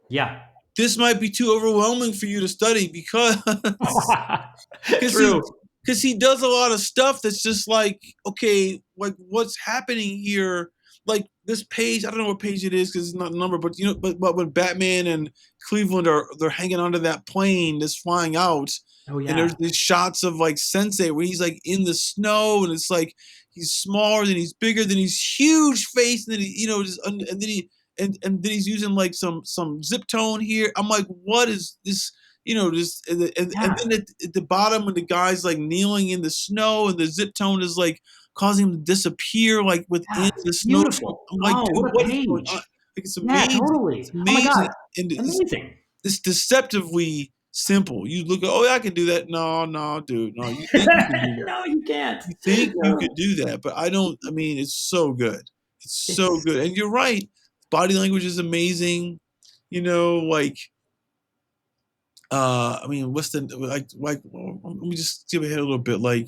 Yeah. this might be too overwhelming for you to study because because he True. because he does a lot of stuff that's just like, okay, like what's happening here? Like this page, I don't know what page it is because it's not a number, but you know, but when Batman and Cleveland they're hanging onto that plane that's flying out, Oh, and there's yeah. these shots of like Sensei where he's like in the snow, and it's like he's smaller, then he's bigger, then he's huge face, and then he, you know, just, and then he and then he's using like some zip tone here. I'm like, what is this? You know, just and Yeah. then at the bottom when the guy's like kneeling in the snow and the zip tone is like causing him to disappear like Yeah. within the snow. Beautiful. I'm like, Oh, dude, what a what is going on? page. Like it's Yeah, amazing. It's totally. Oh my God. amazing, and Amazing. it's deceptively simple. You look at, oh, yeah, I can do that. No, no, dude, no. You think you can do that? No, you can't. You think you No. could do that, but I don't. I mean, it's so good. It's so It's good, and you're right. Body language is amazing. You know, like I mean, what's the like? Let me just skip ahead a little bit. Like,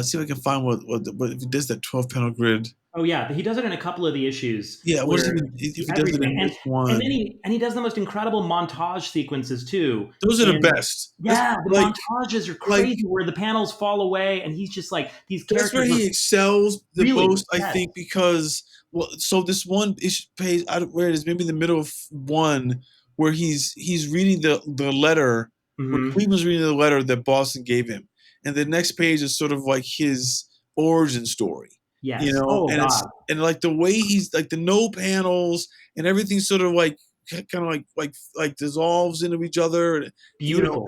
see if I can find what if he does that 12 panel grid. Oh yeah, he does it in a couple of the issues Yeah, what is where it you if see he does it everything, in and this and then one? he does the most incredible montage sequences too. Those are the And best. That's yeah, the montages are like crazy where the panels fall away, and he's just like these that's where characters are he excels the really most, I yes. think, because well, so this one page, I don't where it is, maybe in the middle of one, where he's reading the letter, where Hmm. Cleveland's reading the letter that Boston gave him, and the next page is sort of like his origin story, you Yes. know, Oh and it's God, and like the way he's like the no panels and everything sort of like kind of like dissolves into each other, and, you know, beautiful.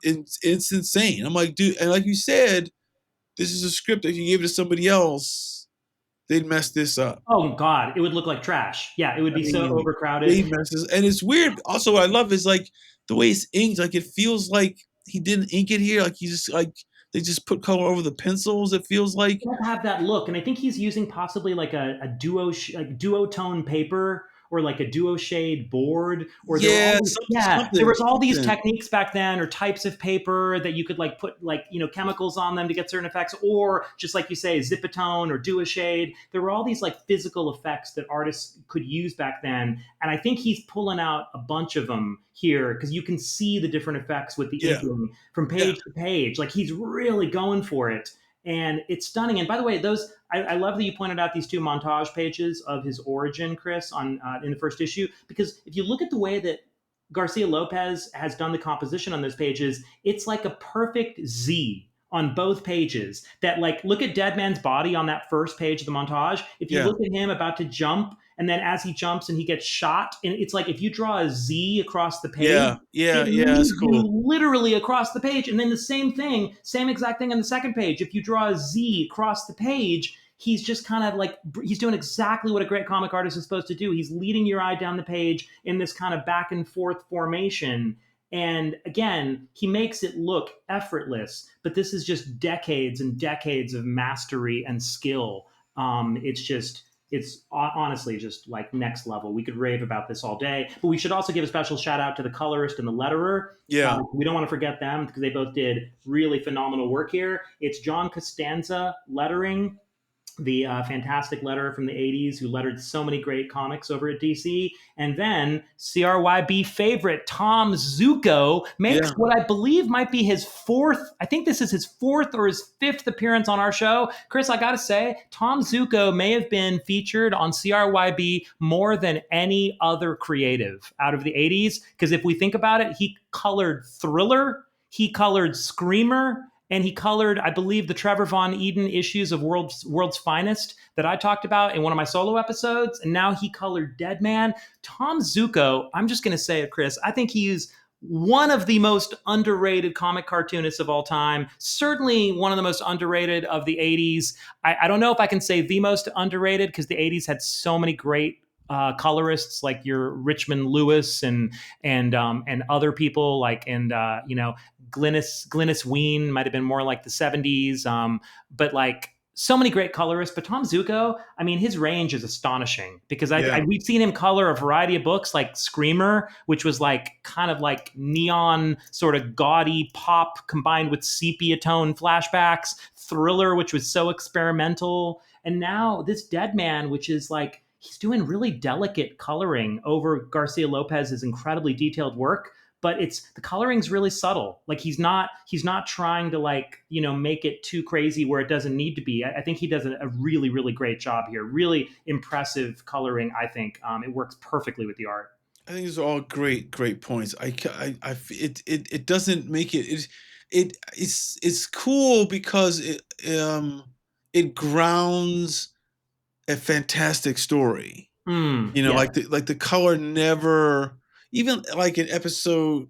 it's insane. I'm like, dude, and like you said, this is a script that if you gave it to somebody else, they'd mess this up. Oh God, it would look like trash. Yeah, it would I be so mean, overcrowded. they messes, and it's weird. Also, what I love is like the way it's inked. Like it feels like he didn't ink it here. Like he just like they just put color over the pencils. It feels like Does have that look, and I think he's using possibly like a like duotone paper or like a duo shade board, or there were all yeah, these, yeah, there was all these something. techniques back then, or types of paper that you could like put like chemicals on them to get certain effects, or just like you say, zipatone or duo shade. There were all these like physical effects that artists could use back then, and I think he's pulling out a bunch of them here because you can see the different effects with the Yeah, inking from yeah, page to page. Like he's really going for it and it's stunning. And by the way, those I love that you pointed out these two montage pages of his origin, Chris, on in the first issue, because if you look at the way that Garcia Lopez has done the composition on those pages, it's like a perfect Z on both pages. That like look at Deadman's body on that first page of the montage. If you yeah, look at him about to jump, and then as he jumps and he gets shot, and it's like if you draw a Z across the page, yeah, yeah, it yeah. That's leads cool. you literally across the page. And then the same thing, same exact thing on the second page. If you draw a Z across the page, he's just kind of like, he's doing exactly what a great comic artist is supposed to do. He's leading your eye down the page in this kind of back and forth formation. And again, he makes it look effortless, but this is just decades and decades of mastery and skill. It's just it's honestly just like next level. We could rave about this all day, but we should also give a special shout out to the colorist and the letterer. Yeah. We don't want to forget them because they both did really phenomenal work here. It's John Costanza lettering, the fantastic letterer from the 80s who lettered so many great comics over at DC. And then CRYB favorite Tom Zuko makes Yeah. what I believe might be his fourth, I think this is his fourth or his fifth appearance on our show. Chris, I gotta say, Tom Zuko may have been featured on CRYB more than any other creative out of the 80s. Because if we think about it, he colored Thriller, he colored Screamer, and he colored, I believe, the Trevor Von Eden issues of World's Finest that I talked about in one of my solo episodes. And now he colored DEADMAN. Tom Zuko, I'm just going to say it, Chris, I think he's one of the most underrated comic cartoonists of all time. Certainly one of the most underrated of the 80s. I don't know if I can say the most underrated because the 80s had so many great colorists like your Richmond Lewis and other people like Glynis Ween might have been more like the 70s, but like so many great colorists. But Tom Zuko, I mean, his range is astonishing because Yeah. we've seen him color a variety of books like Screamer, which was like kind of like neon, sort of gaudy pop combined with sepia tone flashbacks, Thriller, which was so experimental. And now this DEADMAN, which is like, he's doing really delicate coloring over Garcia Lopez's incredibly detailed work, but it's the coloring's really subtle. Like he's not trying to like make it too crazy where it doesn't need to be. I think he does a really really great job here. Really impressive coloring. I think it works perfectly with the art. I think these are all great points. It doesn't make it's cool because it grounds a fantastic story. Yeah. Like the color never, even like in episode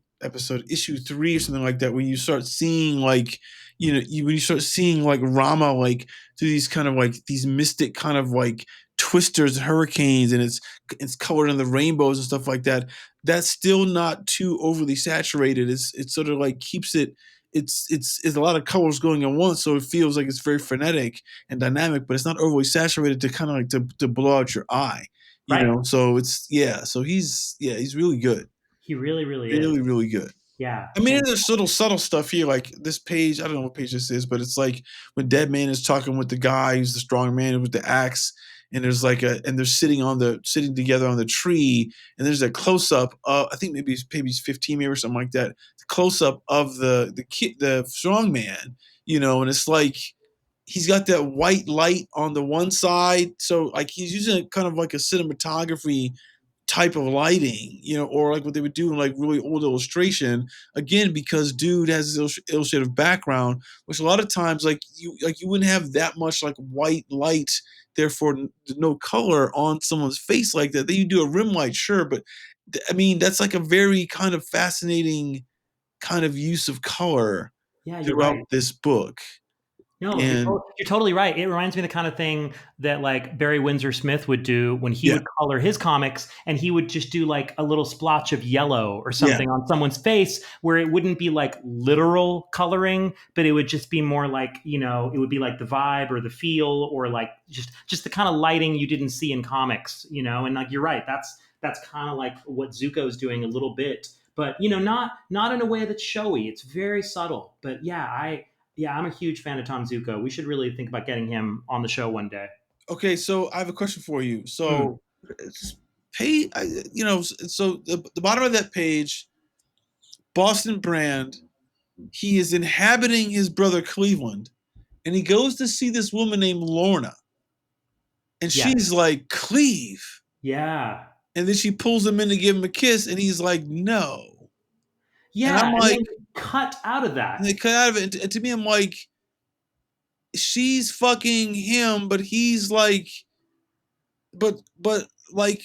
issue 3 or something like that, when you start seeing like when you start seeing like Rama like through these kind of like these mystic kind of like twisters and hurricanes, and it's colored in the rainbows and stuff like that. That's still not too overly saturated. It's sort of like keeps it. It's a lot of colors going at once, so it feels like it's very frenetic and dynamic, but it's not overly saturated to kind of like to blow out your eye. Right. So it's so he's really good. He really really is. Really, really good. Yeah. I mean, And there's little subtle stuff here, like this page. I don't know what page this is, but it's like when Dead Man is talking with the guy who's the strong man with the axe, and there's like and they're sitting together on the tree, and there's a close up. I think maybe it's 15 maybe or something like that. Close up of the strong man, and it's like he's got that white light on the one side, so like he's using kind of like a cinematography type of lighting, or like what they would do in like really old illustration. Again, because dude has this illustrative background, which a lot of times you wouldn't have that much like white light, therefore no color on someone's face like that. Then you do a rim light, sure, but I mean that's like a very kind of fascinating kind of use of color yeah, you're throughout right. this book. No, And you're totally right. It reminds me of the kind of thing that like Barry Windsor Smith would do when he yeah, would color his comics, and he would just do like a little splotch of yellow or yeah, something on someone's face where it wouldn't be like literal coloring, but it would just be more like, it would be like the vibe or the feel or like just the kind of lighting you didn't see in comics. And like you're right, that's kind of like what Zuko's doing a little bit, but not in a way that's showy. It's very subtle. But yeah, I'm a huge fan of Tom Zuko. We should really think about getting him on the show one day. okay, so I have a question for you. Mm, So, pay, so the bottom of that page, Boston Brand, he is inhabiting his brother Cleveland, and he goes to see this woman named Lorna, and she's yes. like, Cleve. Yeah. And then she pulls him in to give him a kiss, and he's like, no. And I'm Yeah. And like, then cut out of and that. they cut out of it. And to me, I'm like, she's fucking him, but he's like, but like,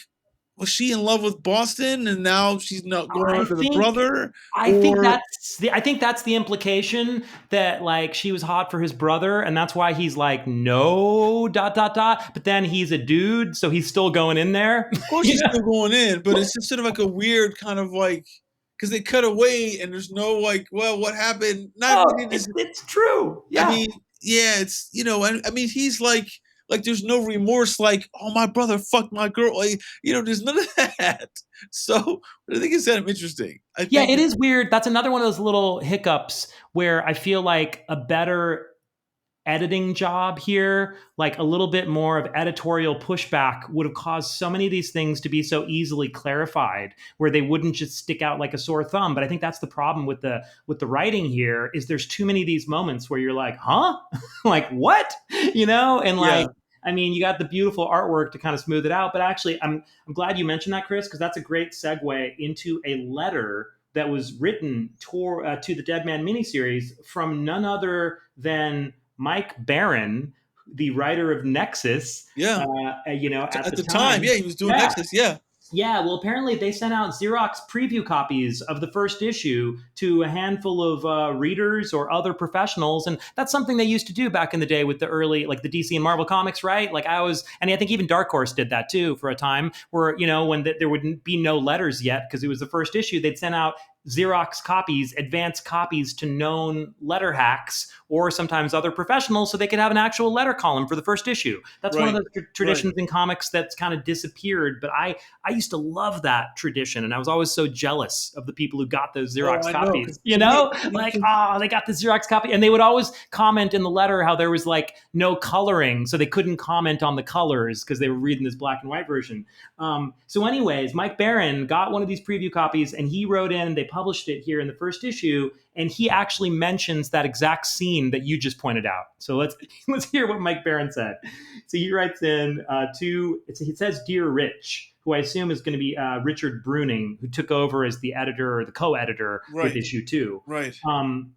was she in love with Boston and now she's not going I on to the think brother? I think Or that's the implication that like she was hot for his brother, and that's why he's like no dot dot dot. But then he's a dude, so he's still going in there. of course you she's know? still going in, but it's just sort of like a weird kind of like because they cut away and there's no like, well, what happened? Not Oh, really. it's true. I Yeah. mean, yeah, it's I mean, he's like Like there's no remorse. Like, oh, my brother fucked my girl. Like, there's none of that. So I think it's kind of interesting. I Yeah, think it is weird. That's another one of those little hiccups where I feel like a better editing job here, like a little bit more of editorial pushback would have caused so many of these things to be so easily clarified where they wouldn't just stick out like a sore thumb. But I think that's the problem with the writing here is there's too many of these moments where you're like, huh? Like what? And yeah, like I mean, you got the beautiful artwork to kind of smooth it out, but actually I'm glad you mentioned that, Chris, because that's a great segue into a letter that was written to the Deadman miniseries from none other than Mike Barron, the writer of Nexus, yeah. at At the the time, time. yeah, he was doing Yeah. Nexus. Yeah, Yeah, well, apparently they sent out Xerox preview copies of the first issue to a handful of readers or other professionals, and that's something they used to do back in the day with the early, like the DC and Marvel comics, right? Like and I think even Dark Horse did that too for a time, where when there would be no letters yet because it was the first issue, they'd send out Xerox copies, advanced copies to known letter hacks or sometimes other professionals so they could have an actual letter column for the first issue. That's one of right, the traditions in comics that's kind of disappeared, but I used to love that tradition, and I was always so jealous of the people who got those Oh, Xerox I know. copies. 'Cause to me, Like, they got the Xerox copy, and they would always comment in the letter how there was like no coloring, so they couldn't comment on the colors because they were reading this black and white version. So, anyways, Mike Barron got one of these preview copies, and he wrote in. They published it here in the first issue, and he actually mentions that exact scene that you just pointed out. So let's hear what Mike Barron said. So he writes in he says, "Dear Rich," who I assume is going to be Richard Bruning, who took over as the editor or the co-editor with right, issue 2. right,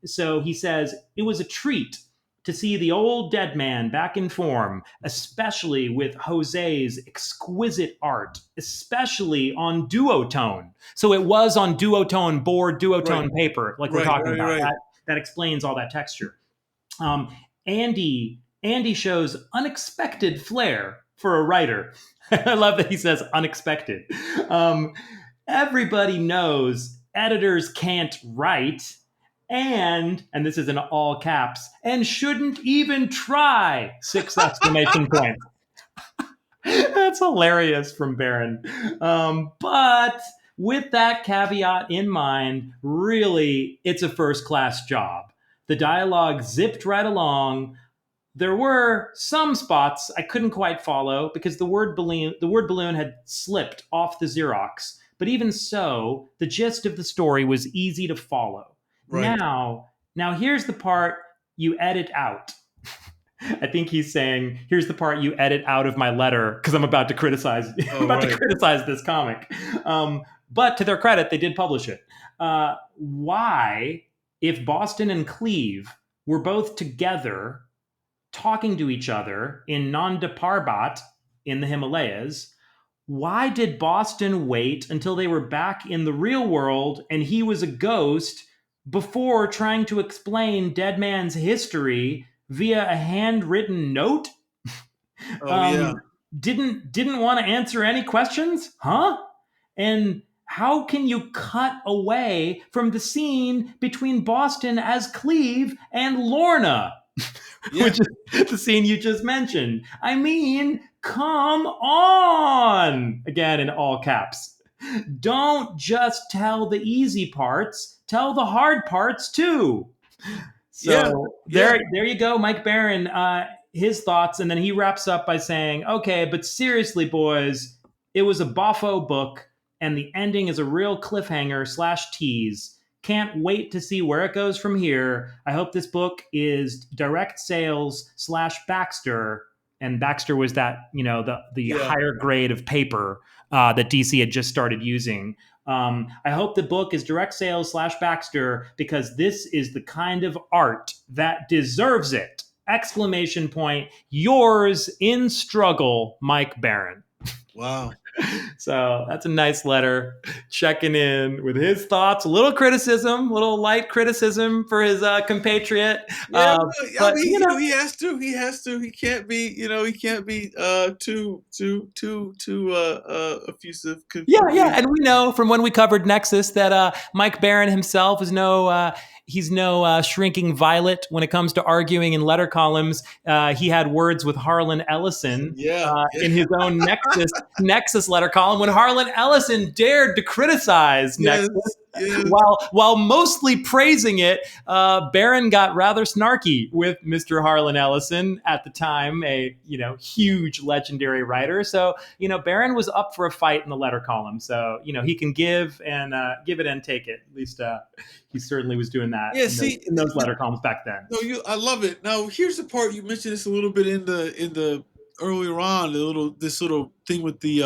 So he says, "It was a treat to see the old Deadman back in form, especially with Jose's exquisite art, especially on duotone." So it was on duotone board, right, duotone paper, like we're right, talking right, about. right. That explains all that texture. Andy shows unexpected flair for a writer. I love that he says unexpected. Um, Everybody knows editors can't write, and this is in all caps, and shouldn't even try! 6 exclamation points. That's hilarious from Baron. But with that caveat in mind, really, it's a first class job. The dialogue zipped right along. There were some spots I couldn't quite follow because the word balloon had slipped off the Xerox. But even so, the gist of the story was easy to follow. Right. Now here's the part you edit out. I think he's saying, here's the part you edit out of my letter because I'm about to criticize Oh, right. this comic. But to their credit, they did publish it. Why, if Boston and Cleve were both together talking to each other in Nanda Parbat in the Himalayas, why did Boston wait until they were back in the real world and he was a ghost before trying to explain Deadman's history via a handwritten note? Oh, yeah. um, didn't want to answer any questions, huh? And how can you cut away from the scene between Boston as Cleve and Lorna, Yeah. which is the scene you just mentioned? I mean, come on! Again, in all caps. Don't just tell the easy parts, tell the hard parts too. Yeah. So Yeah. there you go, Mike Barron. His thoughts, and then he wraps up by saying, "Okay, but seriously, boys, it was a boffo book, and the ending is a real cliffhanger slash tease. Can't wait to see where it goes from here. I hope this book is direct sales slash Baxter." And Baxter was that, the Yeah. higher grade of paper that DC had just started using. I hope the book is direct sales slash Baxter because this is the kind of art that deserves it! Exclamation point. Yours in struggle, Mike Barron. Wow. So that's a nice letter checking in with his thoughts, a little criticism, a little light criticism for his compatriot. Yeah, I But, mean, he has to. He has to. He can't be, he can't be too effusive. Yeah, and we know from when we covered Nexus that Mike Barron himself is no he's no shrinking violet when it comes to arguing in letter columns. He had words with Harlan Ellison Yeah. in his own Nexus letter column when Harlan Ellison dared to criticize Yes. Nexus. Yes. While mostly praising it, Barron got rather snarky with Mr. Harlan Ellison at the time, a huge legendary writer. So Barron was up for a fight in the letter column. So he can give it and take it. At least he certainly was doing that Yeah. See, in those letter columns back then. no, I love it. Now, here's the part you mentioned this a little bit in the earlier on, this little thing with the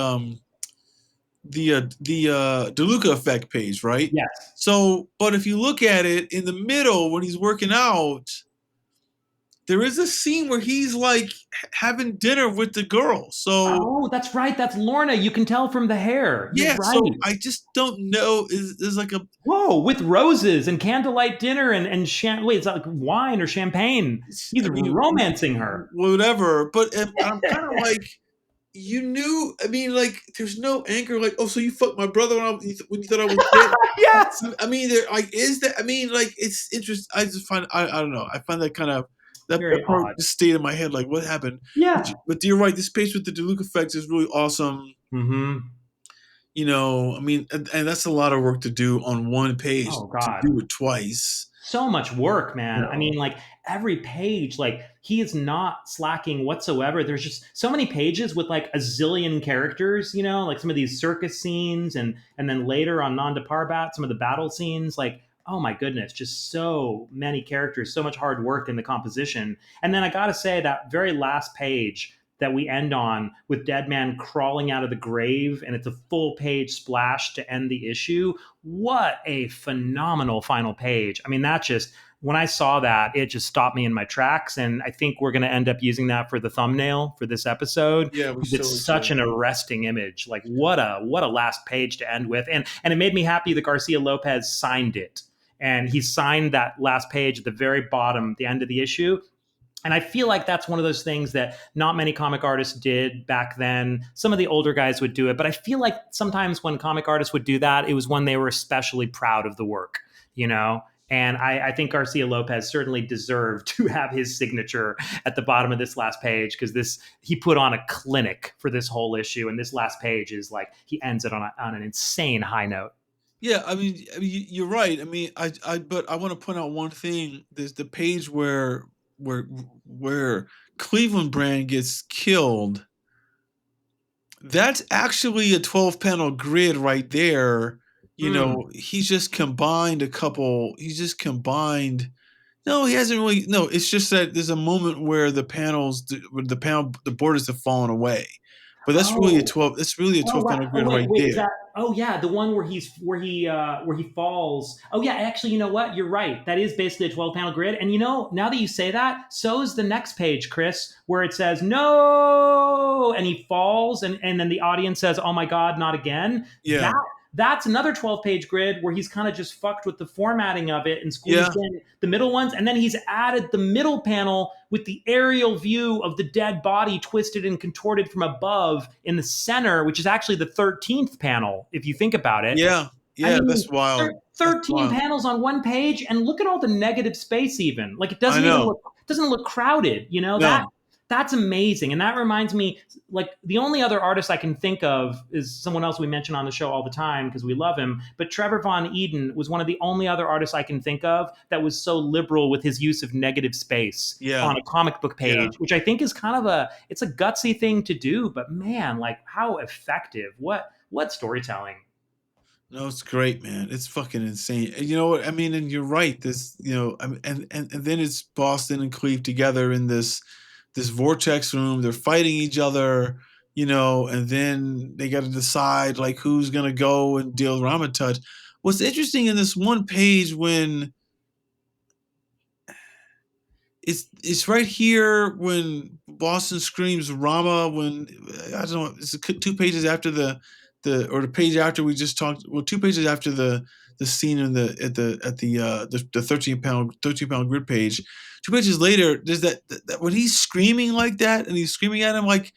DeLuca effect page, right? Yes. So, but if you look at it in the middle when he's working out, there is a scene where he's like having dinner with the girl. So, Oh, that's right. That's Lorna. You can tell from the hair. You're yeah. right. So I just don't know. Is like a Whoa, with roses and candlelight dinner and wait, it's like wine or champagne. He's I mean, romancing her. whatever. But I'm kind of like, you knew. I mean, like, there's no anchor. Like, oh, so you fucked my brother when you thought I was dead. Yes. I mean, there like is that. I mean, like, it's interesting. I just find I don't know. I find that kind of that Very part odd. just stayed in my head. Like, what happened? Yeah. But you're right. This page with the DeLuca effects is really awesome. Mm-hmm. I mean, and that's a lot of work to do on one page. Oh To God. do it twice. So much work, man. Yeah. I mean, like every page, like he is not slacking whatsoever. There's just so many pages with like a zillion characters, like some of these circus scenes and then later on Nanda Parbat, some of the battle scenes, like oh my goodness, just so many characters, so much hard work in the composition. And then I gotta say that very last page that we end on with DEADMAN crawling out of the grave and it's a full page splash to end the issue. What a phenomenal final page. I mean, that just, when I saw that, it just stopped me in my tracks. And I think we're going to end up using that for the thumbnail for this episode. Yeah, It's such an arresting image. Like what a last page to end with. And it made me happy that Garcia-Lopez signed it. And he signed that last page at the very bottom, the end of the issue. And I feel like that's one of those things that not many comic artists did back then. Some of the older guys would do it, but I feel like sometimes when comic artists would do that, it was when they were especially proud of the work, And I think Garcia-Lopez certainly deserved to have his signature at the bottom of this last page because he put on a clinic for this whole issue, and this last page is like he ends it on an insane high note. Yeah, I mean, you're right. I mean, but I want to point out one thing. There's the page where Cleveland Brand gets killed. That's actually a 12-panel grid right there. He's just combined a couple. He's just combined. No, he hasn't really. No, it's just that there's a moment where the borders have fallen away. But that's really a 12. That's really a 12-panel grid right there. Is that? Oh yeah, the one where he falls. Oh yeah, actually, you know what? You're right. That is basically a 12-panel grid. And now that you say that, so is the next page, Chris, where it says no, and he falls, and then the audience says, "Oh my God, not again." Yeah. That's another 12-page grid where he's kind of just fucked with the formatting of it and squeezed in the middle ones. And then he's added the middle panel with the aerial view of the dead body twisted and contorted from above in the center, which is actually the 13th panel, if you think about it. Yeah. Yeah, I mean, that's wild. 13 panels on one page, and look at all the negative space even. Like it doesn't look crowded, No. That's amazing. And that reminds me, like the only other artist I can think of is someone else we mention on the show all the time because we love him. But Trevor Von Eden was one of the only other artists I can think of that was so liberal with his use of negative space on a comic book page, which I think is kind of it's a gutsy thing to do, but man, like how effective, what storytelling. No, it's great, man. It's fucking insane. And you know what? I mean, and you're right. This, and then it's Boston and Cleve together in this vortex room. They're fighting each other, and then they got to decide like who's gonna go and deal with Ramatut. What's interesting in this one page when it's right here when Boston screams Rama when I don't know, it's 2 pages after the page after we just talked. Well, 2 pages after the scene in the 13-pound grid page. 2 pages later, there's that when he's screaming like that and he's screaming at him like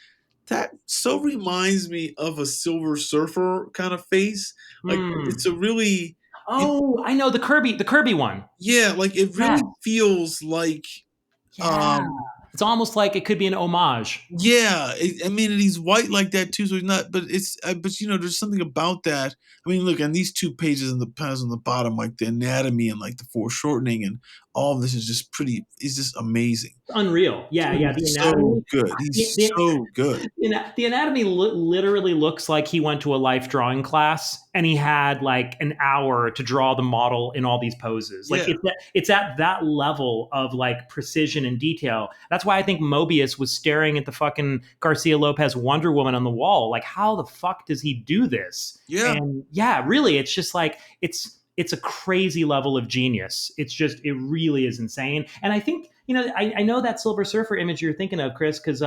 that. So reminds me of a Silver Surfer kind of face. Like it's a really It, Oh, I know the Kirby one. yeah, like it Yeah, really feels like yeah. um It's almost like it could be an homage. yeah, I mean, and he's white like that too, so he's not. But it's, but there's something about that. I mean, look, on these two pages in the panels on the bottom, like the anatomy and like the foreshortening and all of this is just pretty. It's just amazing. It's unreal. Yeah, yeah. Dude, The so anatomy. good. He's The, so good. the anatomy literally looks like he went to a life drawing class and he had like an hour to draw the model in all these poses. Like Yeah, it's at that level of like precision and detail. That's why I think Mobius was staring at the fucking Garcia Lopez Wonder Woman on the wall. Like, how the fuck does he do this? yeah, And yeah, really, it's just like it's a crazy level of genius. It really is insane. And I think, I know that Silver Surfer image you're thinking of, Chris, because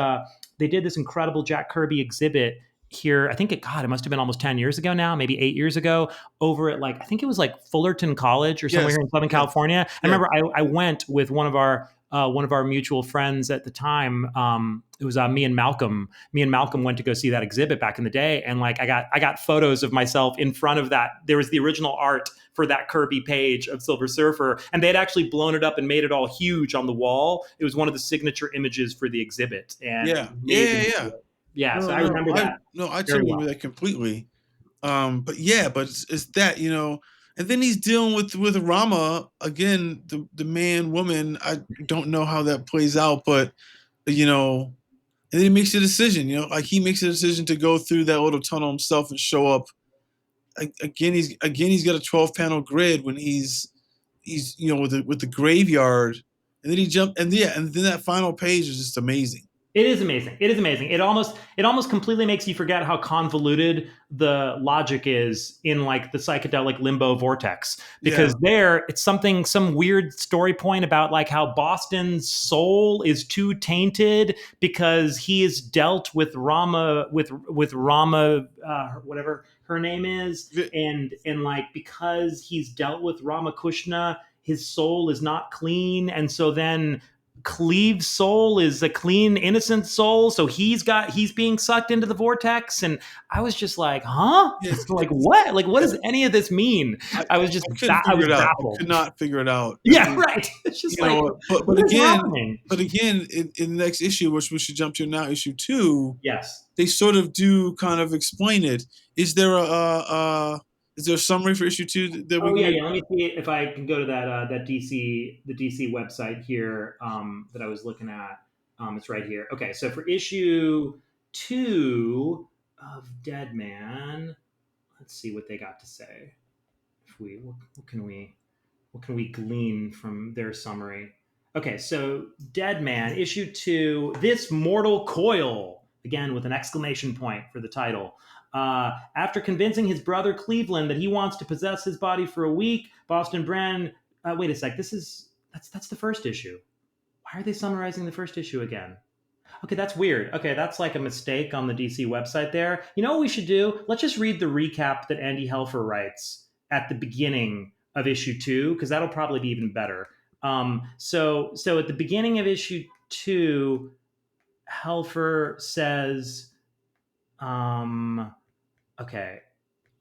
they did this incredible Jack Kirby exhibit here. I think it must have been almost 10 years ago now, maybe 8 years ago, over at like, I think it was like Fullerton College or somewhere yes, here in Southern yes, California. I yes, remember I went with one of our mutual friends at the time. It was me and Malcolm. Me and Malcolm went to go see that exhibit back in the day, and like I got photos of myself in front of that. There was the original art for that Kirby page of Silver Surfer, and they had actually blown it up and made it all huge on the wall. It was one of the signature images for the exhibit, and it yeah, was yeah, yeah, amazing. yeah. Yeah, so No, I no, remember I that no, I very totally remember well. that completely. But yeah, but it's that, and then he's dealing with Rama again, the man woman. I don't know how that plays out, but you know, and then he makes a decision. Like he makes a decision to go through that little tunnel himself and show up. Again, he's got a 12 panel grid when he's with the graveyard, and then he jumped, and yeah, and then that final page is just amazing. It is amazing. It is amazing. It almost completely makes you forget how convoluted the logic is in like the psychedelic limbo vortex. Yeah, Because there it's some weird story point about like how Boston's soul is too tainted because he is dealt with Rama with Rama, whatever her name is, and like because he's dealt with Ramakrishna, his soul is not clean, and so then Cleve's soul is a clean, innocent soul. So he's being sucked into the vortex. And I was just like, huh? it's, Like it's what? Like what yeah. does any of this mean? I, I was just I couldn't I figure was it out. I baffled. could not figure it out. I Yeah, mean, right. It's just like, but what is again, happening? in the next issue, which we should jump to now, issue 2, Yes. they sort of do kind of explain it. Is there a summary for issue 2 that we Oh yeah, can? yeah. Let me see if I can go to that the DC website here that I was looking at. It's right here. Okay, so for issue 2 of Deadman, let's see what they got to say. If we what can we glean from their summary? Okay, so Deadman, issue 2, This Mortal Coil, again with an exclamation point for the title. After convincing his brother Cleveland that he wants to possess his body for a week, Boston Brand. Wait a sec. That's the first issue. Why are they summarizing the first issue again? Okay, that's weird. Okay, that's like a mistake on the DC website there. You know what we should do? Let's just read the recap that Andy Helfer writes at the beginning of issue 2, because that'll probably be even better. So at the beginning of issue 2, Helfer says, okay,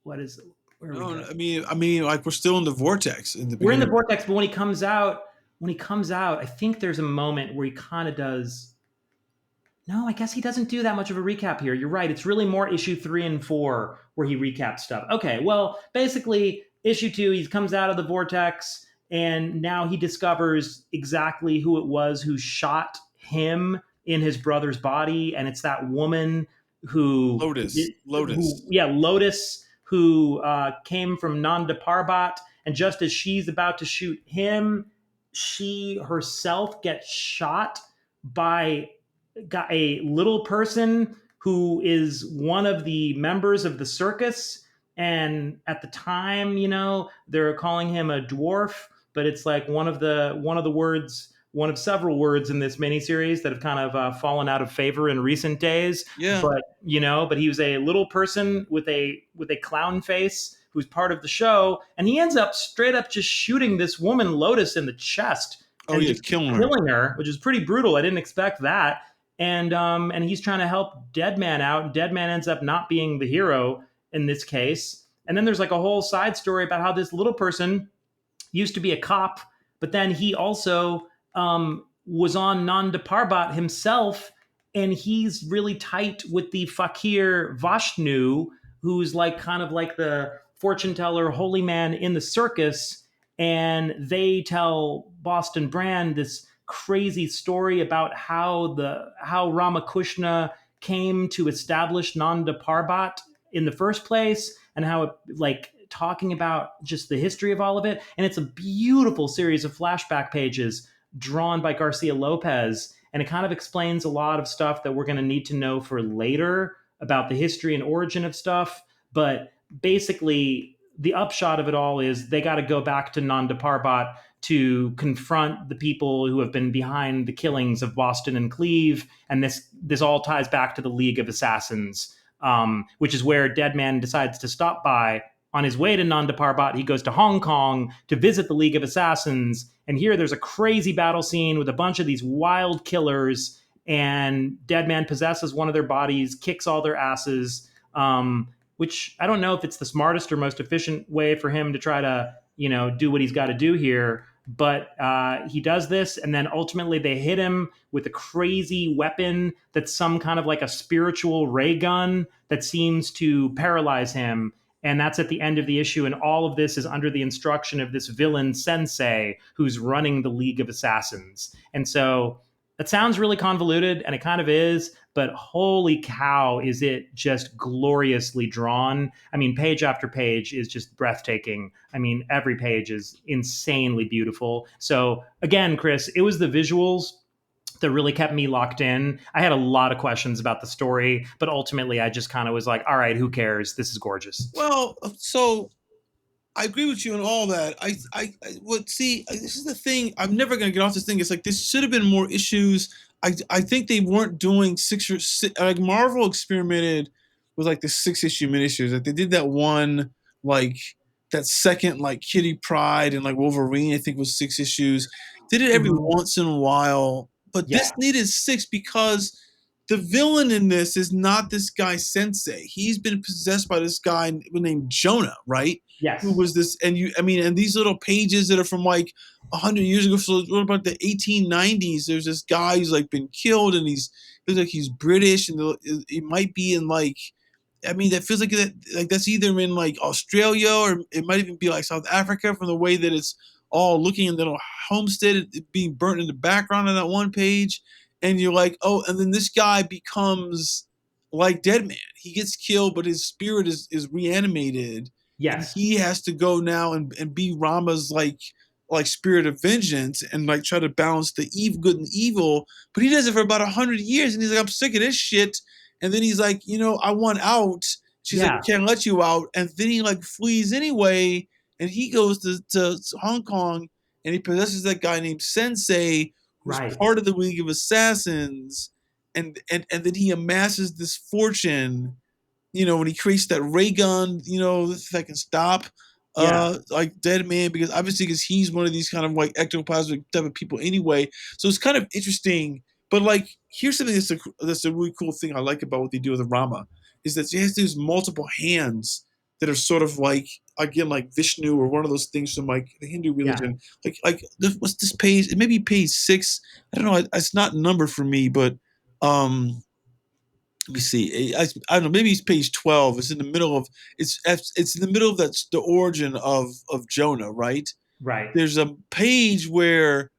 what is where are we No, going? I mean, like we're still in the vortex in the We're in the beginning. vortex, but when he comes out, I think there's a moment where he kind of does. No, I guess he doesn't do that much of a recap here. You're right. It's really more issue 3 and 4 where he recaps stuff. Okay, well, basically, issue 2, he comes out of the vortex and now he discovers exactly who it was who shot him in his brother's body. And it's that woman Lotus. yeah, Lotus, who came from Nanda Parbat. And just as she's about to shoot him, she herself gets shot by got a little person who is one of the members of the circus. And at the time, they're calling him a dwarf, but it's like one of the words, one of several words in this miniseries that have kind of fallen out of favor in recent days. Yeah. But he was a little person with a clown face who's part of the show, and he ends up straight up just shooting this woman Lotus in the chest Oh and yeah, just killing her. killing her, which is pretty brutal. I didn't expect that. And he's trying to help Deadman out. Deadman ends up not being the hero in this case, And then there's like a whole side story about how this little person used to be a cop, but then he also was on Nanda Parbat himself, and he's really tight with the fakir Vashnu, who's like kind of like the fortune teller, holy man in the circus. And they tell Boston Brand this crazy story about how Ramakrishna came to establish Nanda Parbat in the first place, and how it like talking about just the history of all of it. And it's a beautiful series of flashback pages drawn by Garcia-López. And it kind of explains a lot of stuff that we're going to need to know for later about the history and origin of stuff. But basically, the upshot of it all is they got to go back to Nanda Parbat to confront the people who have been behind the killings of Boston and Cleve. And this all ties back to the League of Assassins, which is where DEADMAN decides to stop by. On his way to Nanda Parbat, he goes to Hong Kong to visit the League of Assassins. And here there's a crazy battle scene with a bunch of these wild killers. And DEADMAN possesses one of their bodies, kicks all their asses, which I don't know if it's the smartest or most efficient way for him to try to, do what he's got to do here. But he does this, and then ultimately they hit him with a crazy weapon that's some kind of like a spiritual ray gun that seems to paralyze him. And that's at the end of the issue. And all of this is under the instruction of this villain sensei who's running the League of Assassins. And so it sounds really convoluted, and it kind of is, but holy cow, is it just gloriously drawn. I mean, page after page is just breathtaking. I mean, every page is insanely beautiful. So again, Chris, it was the visuals that really kept me locked in. I had a lot of questions about the story, but ultimately I just kind of was like, all right, who cares? This is gorgeous. Well, so I agree with you on all that. This is the thing. I'm never going to get off this thing. It's like, this should have been more issues. I think they weren't doing like Marvel experimented with like the 6-issue miniseries. Like they did that one, like that second, like Kitty Pryde and like Wolverine, I think was 6 issues. Did it every once in a while, but Yeah. this needed 6 because the villain in this is not this guy Sensei. He's been possessed by this guy named Jonah, right? Yes. Who was this? And and these little pages that are from like 100 years ago. So what about the 1890s? There's this guy who's like been killed, and he's looks like he's British, and he might be in like. That feels like that's either in like Australia, or it might even be like South Africa from the way that it's all looking, and then homestead being burnt in the background on that one page. And you're like, oh, and then this guy becomes like DEADMAN. He gets killed, but his spirit is reanimated. Yes. And he has to go now and be Rama's like spirit of vengeance, and like try to balance the good and evil. But he does it for about 100 years, and he's like, I'm sick of this shit. And then he's like, I want out. She's like, I can't let you out. And then he like flees anyway, and he goes to Hong Kong, and he possesses that guy named Sensei, who's part of the League of Assassins, and then he amasses this fortune, when he creates that ray gun, that can stop like DEADMAN, because he's one of these kind of like ectoplasmic type of people anyway. So it's kind of interesting. But like, here's something that's a really cool thing I like about what they do with the Rama, is that he has these multiple hands that are sort of like, again, like Vishnu or one of those things from like the Hindu religion. What's this page? It may be page 6. I don't know. It's not numbered for me, but let me see. I don't know. Maybe it's page 12. It's in the middle of it's in the middle of that's the origin of Jonah, right? Right. There's a page where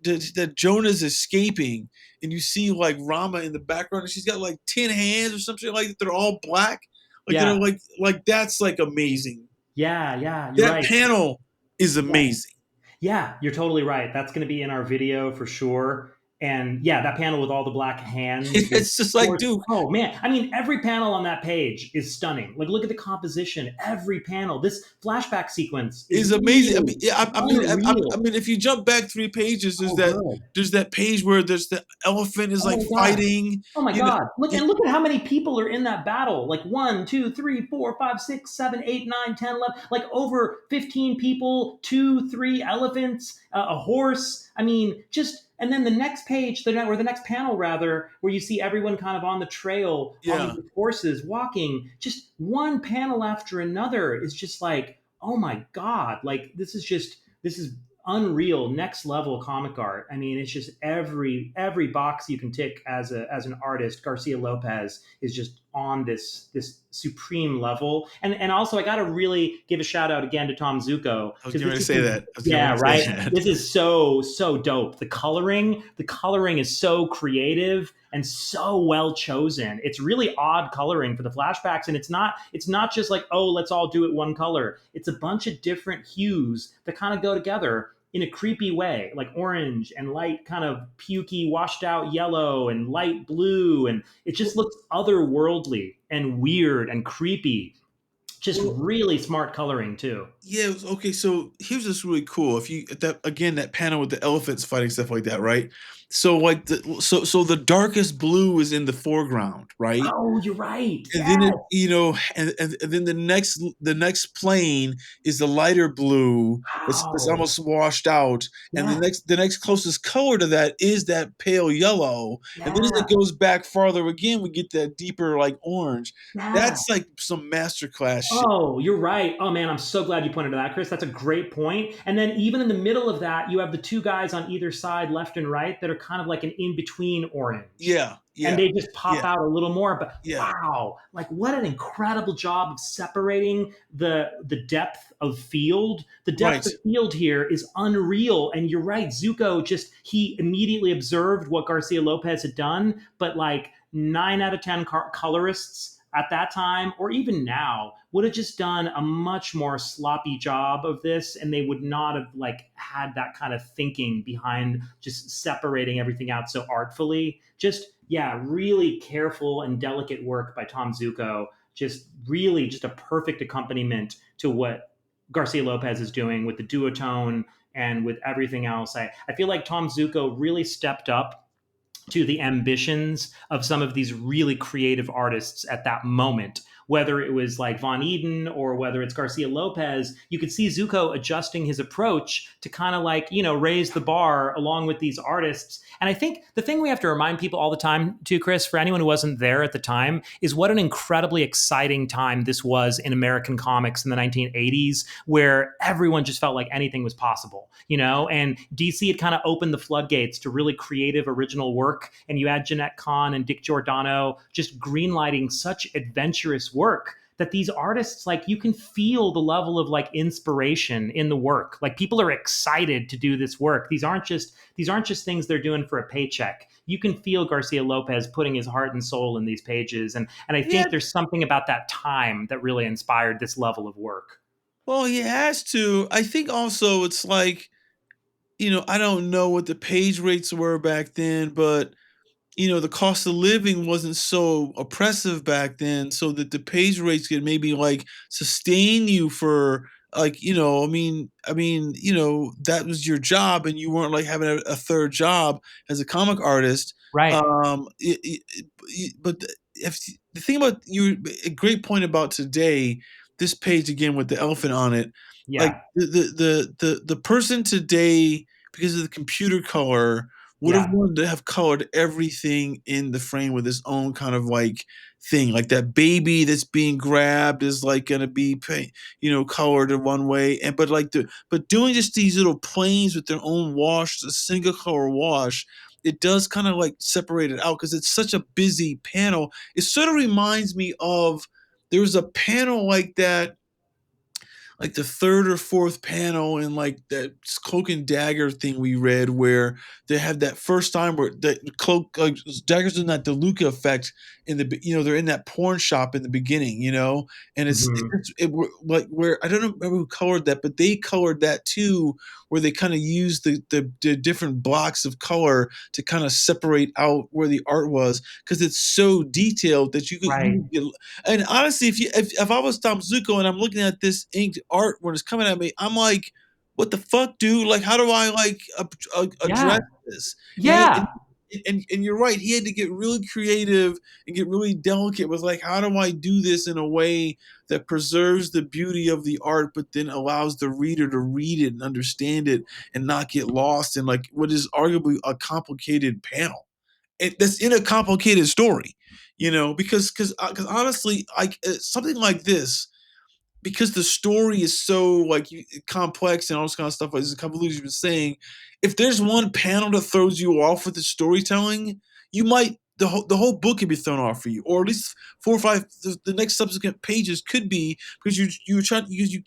that Jonah's escaping, and you see like Rama in the background, and she's got like 10 hands or something like that. They're all black. They're like that's like amazing. Yeah, you're right. That panel is amazing. Yeah, you're totally right. That's going to be in our video for sure. And yeah, that panel with all the black hands. It's just like, dude. Oh man. I mean, every panel on that page is stunning. Like, look at the composition. Every panel. This flashback sequence is amazing. I mean, if you jump back 3 pages, there's that page where there's the elephant is like fighting. Oh my God. Look at how many people are in that battle. Like 1, 2, 3, 4, 5, 6, 7, 8, 9, 10, 11, like over 15 people, 2, 3 elephants, a horse. I mean, just And then the next page, or the next panel rather, where you see everyone kind of on the trail on Yeah. these horses walking, just one panel after another is just like, oh my God, like this is unreal, next level comic art. I mean, it's just every box you can tick as an artist. Garcia Lopez is just on this supreme level. And also I got to really give a shout out again to Tom Zuko I was because getting this ready to is say that. I was getting yeah, ready to right. say that. This is so dope. The coloring is so creative and so well chosen. It's really odd coloring for the flashbacks, and it's not just like, oh, let's all do it one color. It's a bunch of different hues that kind of go together in a creepy way, like orange and light kind of pukey washed out yellow and light blue, and it just Well, looks otherworldly and weird and creepy. Just well, really smart coloring too. yeah. Okay. So here's what's really cool. If you that again that panel with the elephants fighting stuff like that, right? So like so the darkest blue is in the foreground, right? Oh, you're right. And then Yes. and then the next plane is the lighter blue. It's Wow. almost washed out, and Yeah. the next closest color to that is that pale yellow. And then as Yeah. it goes back farther again, we get that deeper like orange. Yeah. That's like some masterclass shit. Oh, you're right. Oh man, I'm so glad you pointed to that, Chris. That's a great point. And then even in the middle of that, you have the two guys on either side, left and right, that are kind of like an in-between orange. Yeah, And yeah, they just pop yeah, out a little more. But yeah. wow, like what an incredible job of separating the depth of field. The depth Right. of field here is unreal. And you're right, Zuko just he immediately observed what Garcia Lopez had done, but like 9 out of 10 colorists at that time or even now would have just done a much more sloppy job of this, and they would not have like had that kind of thinking behind just separating everything out so artfully. Just yeah, really careful and delicate work by Tom Zuko. Just really just a perfect accompaniment to what Garcia Lopez is doing with the duotone and with everything else. I feel like Tom Zuko really stepped up to the ambitions of some of these really creative artists at that moment. Whether it was like Von Eden or whether it's Garcia Lopez, you could see Zuko adjusting his approach to kind of like, raise the bar along with these artists. And I think the thing we have to remind people all the time, too, Chris, for anyone who wasn't there at the time, is what an incredibly exciting time this was in American comics in the 1980s, where everyone just felt like anything was possible, and DC had kind of opened the floodgates to really creative, original work. And you had Jeanette Kahn and Dick Giordano just greenlighting such adventurous work that these artists, like, you can feel the level of like inspiration in the work. Like, people are excited to do this work. These aren't just things they're doing for a paycheck. You can feel Garcia Lopez putting his heart and soul in these pages, and I Yeah. think there's something about that time that really inspired this level of work. Well, he has to. I think also it's like, I don't know what the page rates were back then, but the cost of living wasn't so oppressive back then, so that the page rates could maybe like sustain you for like, that was your job and you weren't like having a third job as a comic artist. Right. But if the thing about you, a great point about today, this page again with the elephant on it, like Yeah. the person today, because of the computer color, would have Yeah. wanted to have colored everything in the frame with his own kind of like thing. Like that baby that's being grabbed is like gonna be colored in one way. And but doing just these little planes with their own wash, a single color wash, it does kind of like separate it out because it's such a busy panel. It sort of reminds me of there was a panel like that, like the third or fourth panel in like that cloak and dagger thing we read, where they have that first time where the cloak, like, daggers doing that DeLuca effect in they're in that porn shop in the beginning, and Mhm. like where I don't remember who colored that, but they colored that too, where they kind of used the different blocks of color to kind of separate out where the art was, because it's so detailed that Right. you get. And honestly, if I was Tom Zuko and I'm looking at this inked art when it's coming at me, I'm like, what the fuck, dude? Like, how do I like Yeah. address this? And Yeah. and you're right. He had to get really creative and get really delicate with like, how do I do this in a way that preserves the beauty of the art, but then allows the reader to read it and understand it and not get lost in like what is arguably a complicated panel. That's in a complicated story, because honestly, like something like this, because the story is so like complex and all this kind of stuff, like this convoluted you've been saying, if there's one panel that throws you off with the storytelling, you might the whole book could be thrown off for you, or at least four or five the next subsequent pages could be, because you try because you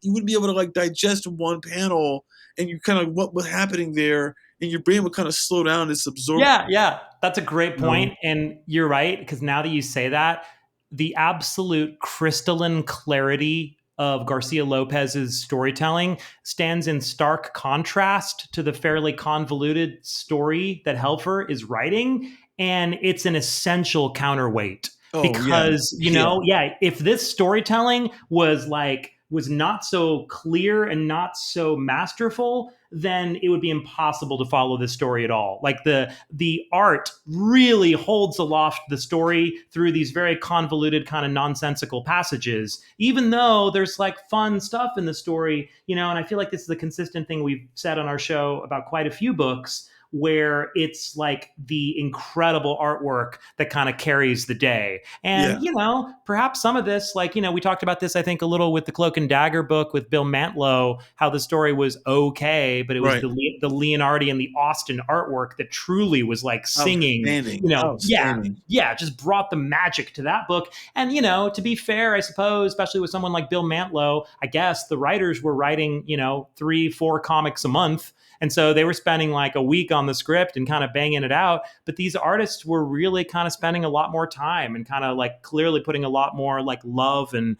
wouldn't be able to like digest one panel, and you kind of what's happening there, and your brain would kind of slow down its absorption. Yeah, that's a great You know? point, and you're right, because now that you say that, the absolute crystalline clarity of Garcia Lopez's storytelling stands in stark contrast to the fairly convoluted story that Helfer is writing, and it's an essential counterweight Oh yeah, because yeah, yeah, if this storytelling was not so clear and not so masterful, then it would be impossible to follow this story at all. Like the art really holds aloft the story through these very convoluted kind of nonsensical passages, even though there's like fun stuff in the story, and I feel like this is a consistent thing we've said on our show about quite a few books, where it's like the incredible artwork that kind of carries the day. yeah. And, perhaps some of this, like, we talked about this, I think, a little with the Cloak and Dagger book with Bill Mantlo, how the story was okay, but it was Right. the Leonardi and the Austin artwork that truly was like singing, Outstanding. yeah, Outstanding. yeah, just brought the magic to that book. And, to be fair, I suppose, especially with someone like Bill Mantlo, I guess the writers were writing, 3-4 comics a month. And so they were spending like a week on the script and kind of banging it out. But these artists were really kind of spending a lot more time and kind of like clearly putting a lot more like love and,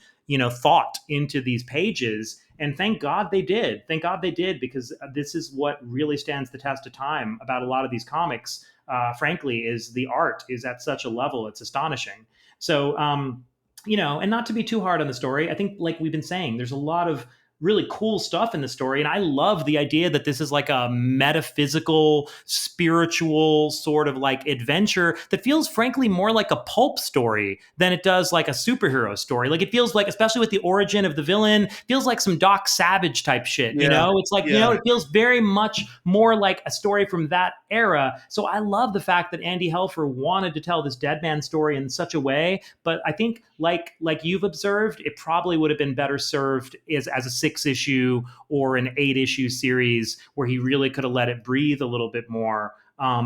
thought into these pages. And thank God they did. Thank God they did, because this is what really stands the test of time about a lot of these comics. Frankly, is the art is at such a level, it's astonishing. So, and not to be too hard on the story, I think, like we've been saying, there's a lot of really cool stuff in the story. And I love the idea that this is like a metaphysical, spiritual sort of like adventure that feels frankly more like a pulp story than it does like a superhero story. Like it feels like, especially with the origin of the villain, feels like some Doc Savage type shit, Yeah. It's like, Yeah. it feels very much more like a story from that era. So I love the fact that Andy Helfer wanted to tell this DEADMAN story in such a way, but I think like you've observed, it probably would have been better served as a 6-issue or an 8-issue series where he really could have let it breathe a little bit more.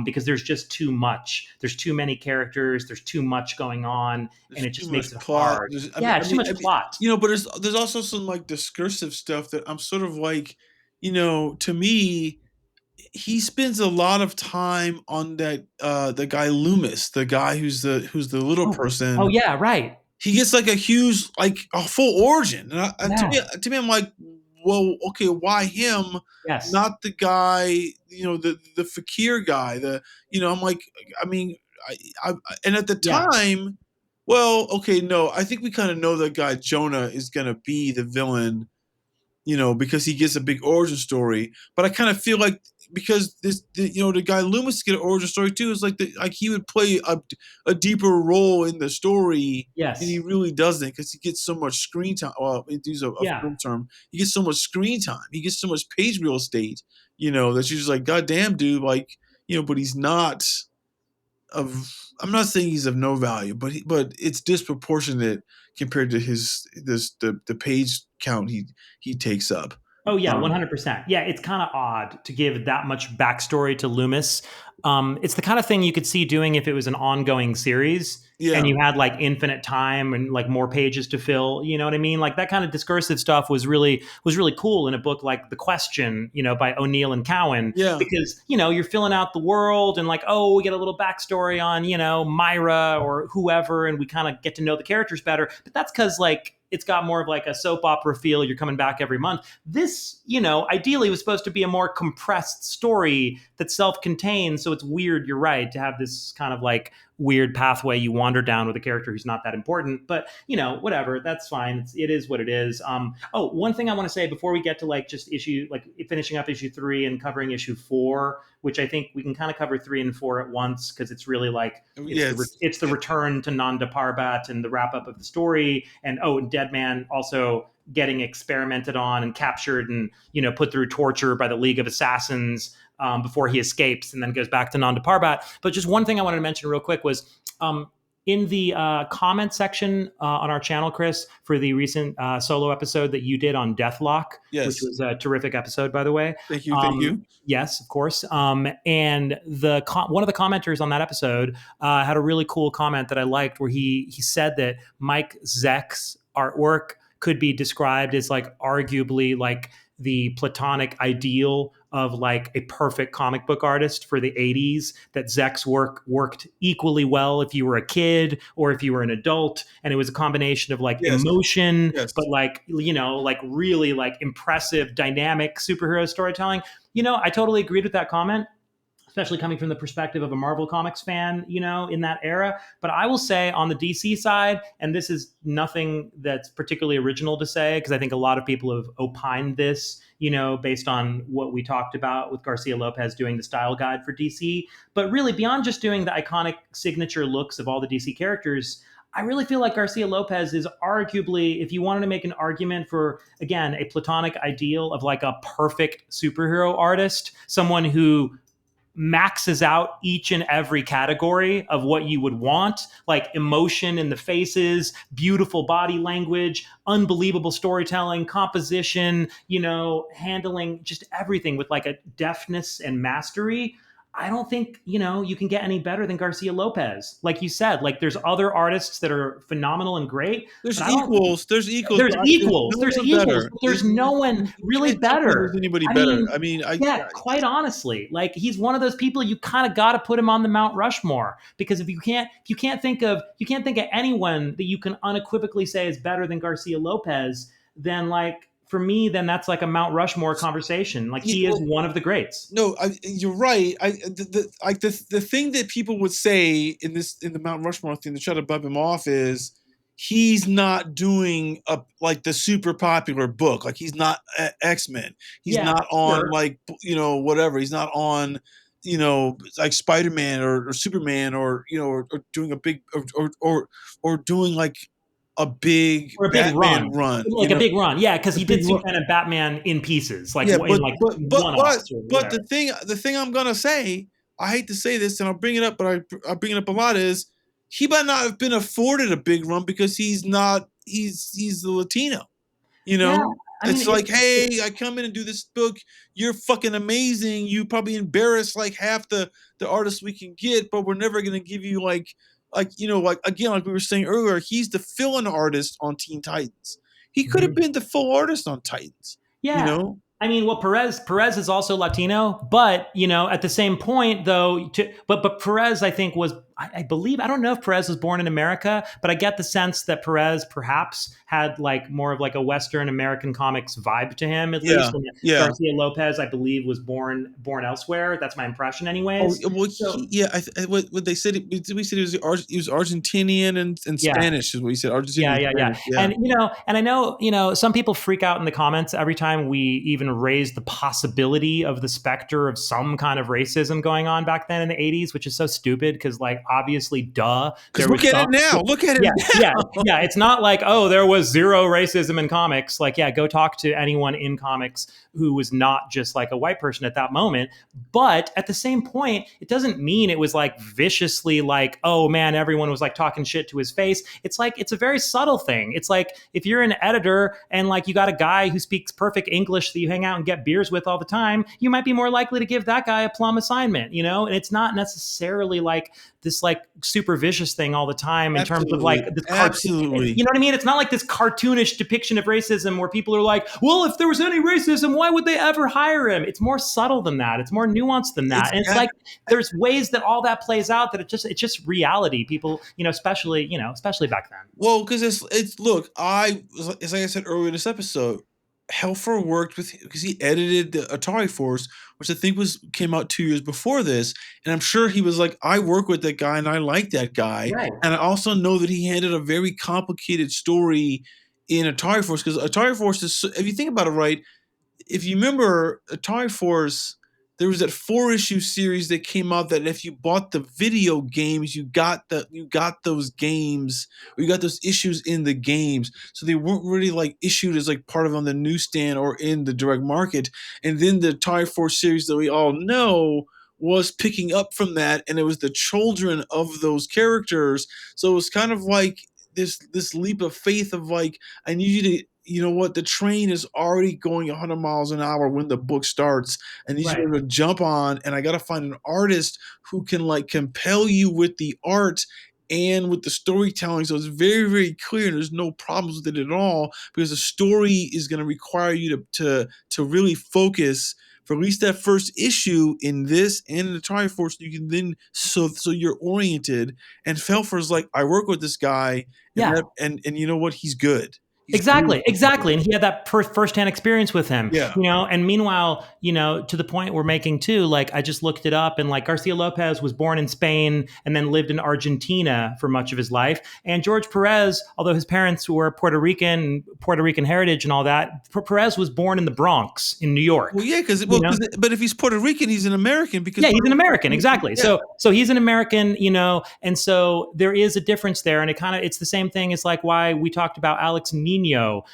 Because there's just too much. There's too many characters. There's too much going on, and it Too just much makes it plot. hard. It's too much plot. But there's also some like discursive stuff that I'm sort of like, to me, he spends a lot of time on that the guy Loomis, the guy who's the little Oh person. yeah, right. He gets like a huge, like a full origin, and Yeah. to me, I'm like, well, okay, why him, Yes. not the guy, the fakir guy, I'm like, I mean, I and at the Yeah. time, well, okay, no, I think we kind of know that guy Jonah is gonna be the villain, because he gets a big origin story. But I kind of feel like, because the guy Loomis get an origin story too, is like like he would play a deeper role in the story, and he Yes. really doesn't, because he gets so much screen time. Well, to use a Yeah. film term, he gets so much screen time. He gets so much page real estate. That you're just like, God damn, dude, like, but he's not of. I'm not saying he's of no value, but it's disproportionate compared to the page count he takes up. Oh yeah, Um, 100%. Yeah, it's kind of odd to give that much backstory to Loomis. It's the kind of thing you could see doing if it was an ongoing series yeah, and you had like infinite time and like more pages to fill. You know what I mean? Like that kind of discursive stuff was really cool in a book like The Question, by O'Neill and Cowan, yeah, because you're filling out the world and like, oh, we get a little backstory on Myra or whoever, and we kind of get to know the characters better. But that's because like it's got more of like a soap opera feel. You're coming back every month. This, ideally was supposed to be a more compressed story that's self-contained. So it's weird, you're right, to have this kind of like weird pathway you wander down with a character who's not that important. But whatever, that's fine. It is what it is. One thing I want to say before we get to like just finishing up issue 3 and covering issue 4, which I think we can kind of cover 3 and 4 at once, because it's really like it's the return to Nanda Parbat and the wrap up of the story, and DEADMAN also getting experimented on and captured and put through torture by the League of Assassins before he escapes and then goes back to Nanda Parbat. But just one thing I wanted to mention real quick was in the comment section on our channel, Chris, for the recent solo episode that you did on Deathlock, which was a terrific episode, by the way. Thank you. Yes, of course. And one of the commenters on that episode had a really cool comment that I liked, where he said that Mike Zeck's artwork could be described as like arguably like the Platonic ideal of like a perfect comic book artist for the 80s, that Zeck's work worked equally well if you were a kid or if you were an adult. And it was a combination of like emotion, but like, like really like impressive, dynamic superhero storytelling. I totally agreed with that comment, especially coming from the perspective of a Marvel Comics fan, in that era. But I will say on the DC side, and this is nothing that's particularly original to say, because I think a lot of people have opined this, based on what we talked about with Garcia-Lopez doing the style guide for DC. But really, beyond just doing the iconic signature looks of all the DC characters, I really feel like Garcia-Lopez is arguably, if you wanted to make an argument for, again, a Platonic ideal of like a perfect superhero artist, someone who maxes out each and every category of what you would want, like emotion in the faces, beautiful body language, unbelievable storytelling, composition, handling just everything with like a deftness and mastery. I don't think, you can get any better than Garcia-Lopez. Like you said, like there's other artists that are phenomenal and great. There's equals. There's no one really better. Anybody better? Quite honestly, like he's one of those people you kind of got to put him on the Mount Rushmore, because if you can't think of anyone that you can unequivocally say is better than Garcia-Lopez, then like, for me, then that's like a Mount Rushmore conversation. Like he is one of the greats. No, you're right. The thing that people would say in the Mount Rushmore thing to try to bump him off is he's not doing like the super popular book. Like he's not X-Men. He's not on like whatever. He's not on like Spider-Man or Superman or doing a big or doing like a big Batman run. Like a big run, because he did some kind of Batman in pieces, like but the thing I'm gonna say, I hate to say this and I'll bring it up, but I bring it up a lot, is he might not have been afforded a big run because he's the Latino, It's like, hey, I come in and do this book. You're fucking amazing. You probably embarrass like half the artists we can get, but we're never gonna give you like again, like we were saying earlier, he's the fill-in artist on Teen Titans. He could have been the full artist on Titans. I mean, well, Perez is also Latino, but at the same point, though, but Perez, I think, was, I believe, I don't know if Perez was born in America, but I get the sense that Perez perhaps had like more of like a Western American comics vibe to him, at least. Garcia-Lopez, I believe, was born elsewhere. That's my impression, anyways. What they said, we said he was Argentinian and Spanish is what he said. Argentinian. And and I know some people freak out in the comments every time we even raise the possibility of the specter of some kind of racism going on back then in the 80s, which is so stupid, because like obviously, look at it now. Yeah. It's not like, oh, there was zero racism in comics. Like, go talk to anyone in comics who was not just like a white person at that moment. But at the same point, it doesn't mean it was like viciously like, oh man, everyone was like talking shit to his face. It's like, it's a very subtle thing. It's like if you're an editor and like you got a guy who speaks perfect English that you hang out and get beers with all the time, you might be more likely to give that guy a plum assignment, and it's not necessarily like this like super vicious thing all the time in terms of like this absolutely. You know what I mean? It's not like this cartoonish depiction of racism where people are like, well, if there was any racism, why would they ever hire him? It's more subtle than that. It's more nuanced than that. And it's like there's ways that all that plays out that it's just reality. People, especially back then. Well, because it's look, as like I said earlier in this episode, Helfer worked with because he edited the Atari Force, which I think came out 2 years before this, and I'm sure he was like, I work with that guy and I like that guy, Right. and I also know that he handled a very complicated story in Atari Force because Atari Force is, if you think about it, right, if you remember Atari Force, there was that 4-issue series that came out that if you bought the video games, you got those games, or you got those issues in the games. So they weren't really like issued as like part of on the newsstand or in the direct market. And then the Atari Force series that we all know was picking up from that, and it was the children of those characters. So it was kind of like this leap of faith of like, I need you to, you know what, the train is already going 100 miles an hour when the book starts. I need you to Right. be able to jump on, and I got to find an artist who can like compel you with the art and with the storytelling. So it's very, very clear, and there's no problems with it at all because the story is going to require you to really focus for at least that first issue in this and in the Atari Force. You can then so you're oriented. And Felfer's like, I work with this guy, and Yeah. and you know what? He's good. He's Exactly, really good. exactly. And he had that firsthand experience with him, Yeah. and meanwhile, to the point we're making too, like I just looked it up and like Garcia Lopez was born in Spain and then lived in Argentina for much of his life. And George Perez, although his parents were Puerto Rican heritage and all that, Perez was born in the Bronx in New Well, York, yeah, you know? but if he's Puerto Rican, he's an American because Yeah, he's Puerto an Rican. American, exactly. Yeah, So he's an American, and so there is a difference there, and it's the same thing as like why we talked about Alex Nino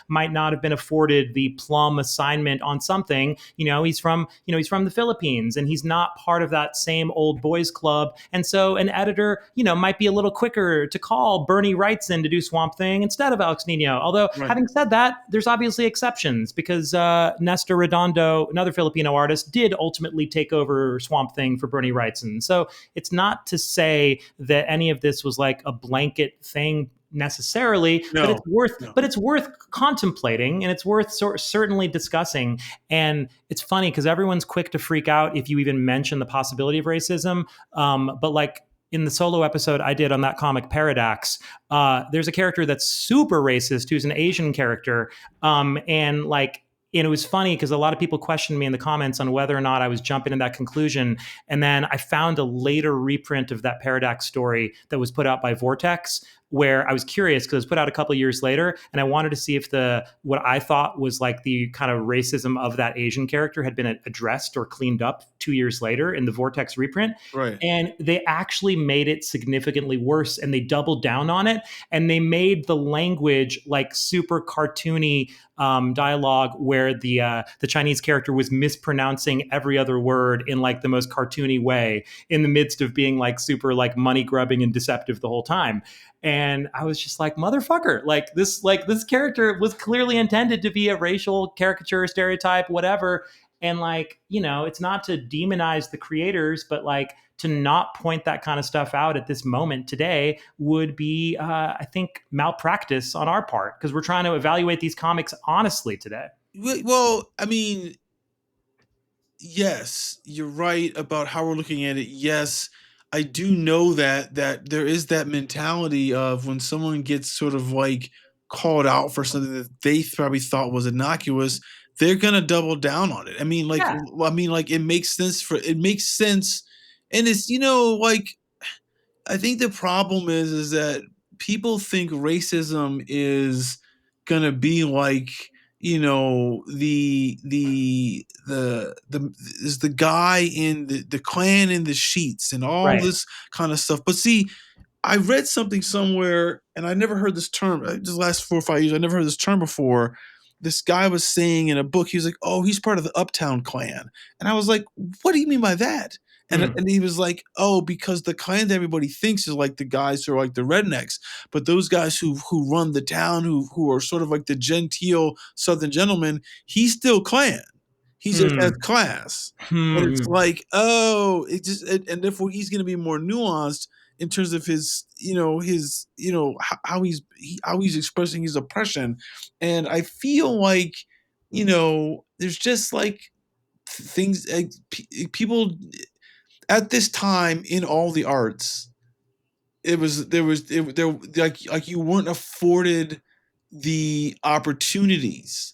might not have been afforded the plum assignment on something. He's from the Philippines, and he's not part of that same old boys club, and so an editor, might be a little quicker to call Bernie Wrightson to do Swamp Thing instead of Alex Nino. Although right. having said that, there's obviously exceptions because Nestor Redondo, another Filipino artist, did ultimately take over Swamp Thing for Bernie Wrightson. So it's not to say that any of this was like a blanket thing necessarily, but No, no. it's worth contemplating, and it's worth certainly discussing. And it's funny because everyone's quick to freak out if you even mention the possibility of racism, but like in the solo episode I did on that comic Paradox, there's a character that's super racist who's an Asian character, and like, and it was funny because a lot of people questioned me in the comments on whether or not I was jumping to that conclusion. And then I found a later reprint of that Paradox story that was put out by Vortex, where I was curious because it was put out a couple of years later, and I wanted to see if what I thought was like the kind of racism of that Asian character had been addressed or cleaned up 2 years later in the Vortex reprint. Right. And they actually made it significantly worse, and they doubled down on it, and they made the language like super cartoony dialogue where the Chinese character was mispronouncing every other word in like the most cartoony way in the midst of being like super like money grubbing and deceptive the whole time. And I was just like, motherfucker, like this character was clearly intended to be a racial caricature, stereotype, whatever. And like, it's not to demonize the creators, but like to not point that kind of stuff out at this moment today would be, I think, malpractice on our part because we're trying to evaluate these comics honestly today. Well, I mean, yes, you're right about how we're looking at it. Yes, I do know that there is that mentality of when someone gets sort of like called out for something that they probably thought was innocuous, they're gonna double down on it. Yeah. I mean, like it makes sense, and it's like I think the problem is that people think racism is gonna be like the is the guy in the clan in the sheets and all Right. this kind of stuff. But see, I read something somewhere, and I never heard this term. Just the last 4 or 5 years, I never heard this term before. This guy was saying in a book, he was like, "Oh, he's part of the Uptown Clan," and I was like, "What do you mean by that?" Mm. And he was like, "Oh, because the clan that everybody thinks is like the guys who are like the rednecks, but those guys who run the town, who are sort of like the genteel Southern gentlemen, he's still clan. He just has Hmm. class." And it's Hmm. like, oh, and therefore he's going to be more nuanced in terms of how he's expressing his oppression. And I feel like there's just like things like people at this time in all the arts, it was there like you weren't afforded the opportunities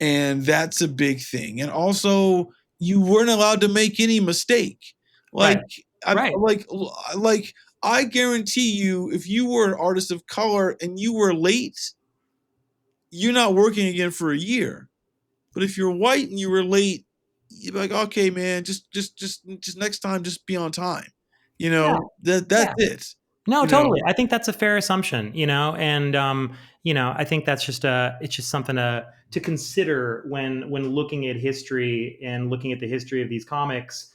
and that's a big thing. And also, you weren't allowed to make any mistake. Like, Right. I Right. like I guarantee you, if you were an artist of color and you were late, you're not working again for a year. But if you're white and you were late, you're like, okay, man, just next time, just be on time. Yeah. That's Yeah. it. No, You totally. know, I think that's a fair assumption, and I think that's just it's just something to consider when looking at history and looking at the history of these comics,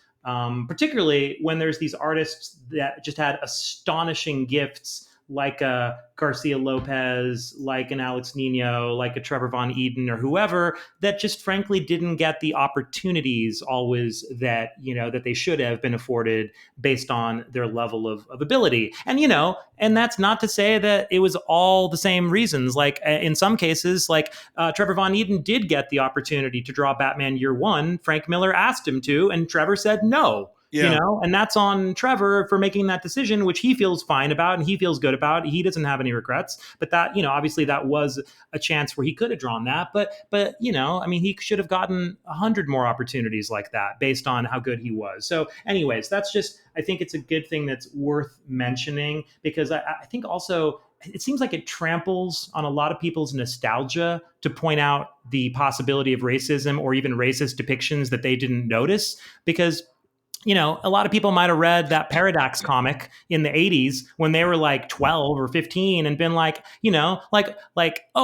particularly when there's these artists that just had astonishing gifts, like a Garcia Lopez, like an Alex Nino, like a Trevor Von Eden, or whoever, that just frankly didn't get the opportunities always that that they should have been afforded based on their level of ability. And that's not to say that it was all the same reasons. Like in some cases, like Trevor Von Eden did get the opportunity to draw Batman Year One. Frank Miller asked him to, and Trevor said no. yeah, And that's on Trevor for making that decision, which he feels fine about and he feels good about. He doesn't have any regrets. But that, obviously that was a chance where he could have drawn that. But I mean, he should have gotten 100 more opportunities like that based on how good he was. So, anyways, that's just, I think it's a good thing that's worth mentioning, because I think also it seems like it tramples on a lot of people's nostalgia to point out the possibility of racism or even racist depictions that they didn't notice. Because a lot of people might have read that Paradox comic in the 80s when they were like 12 or 15 and been like, oh,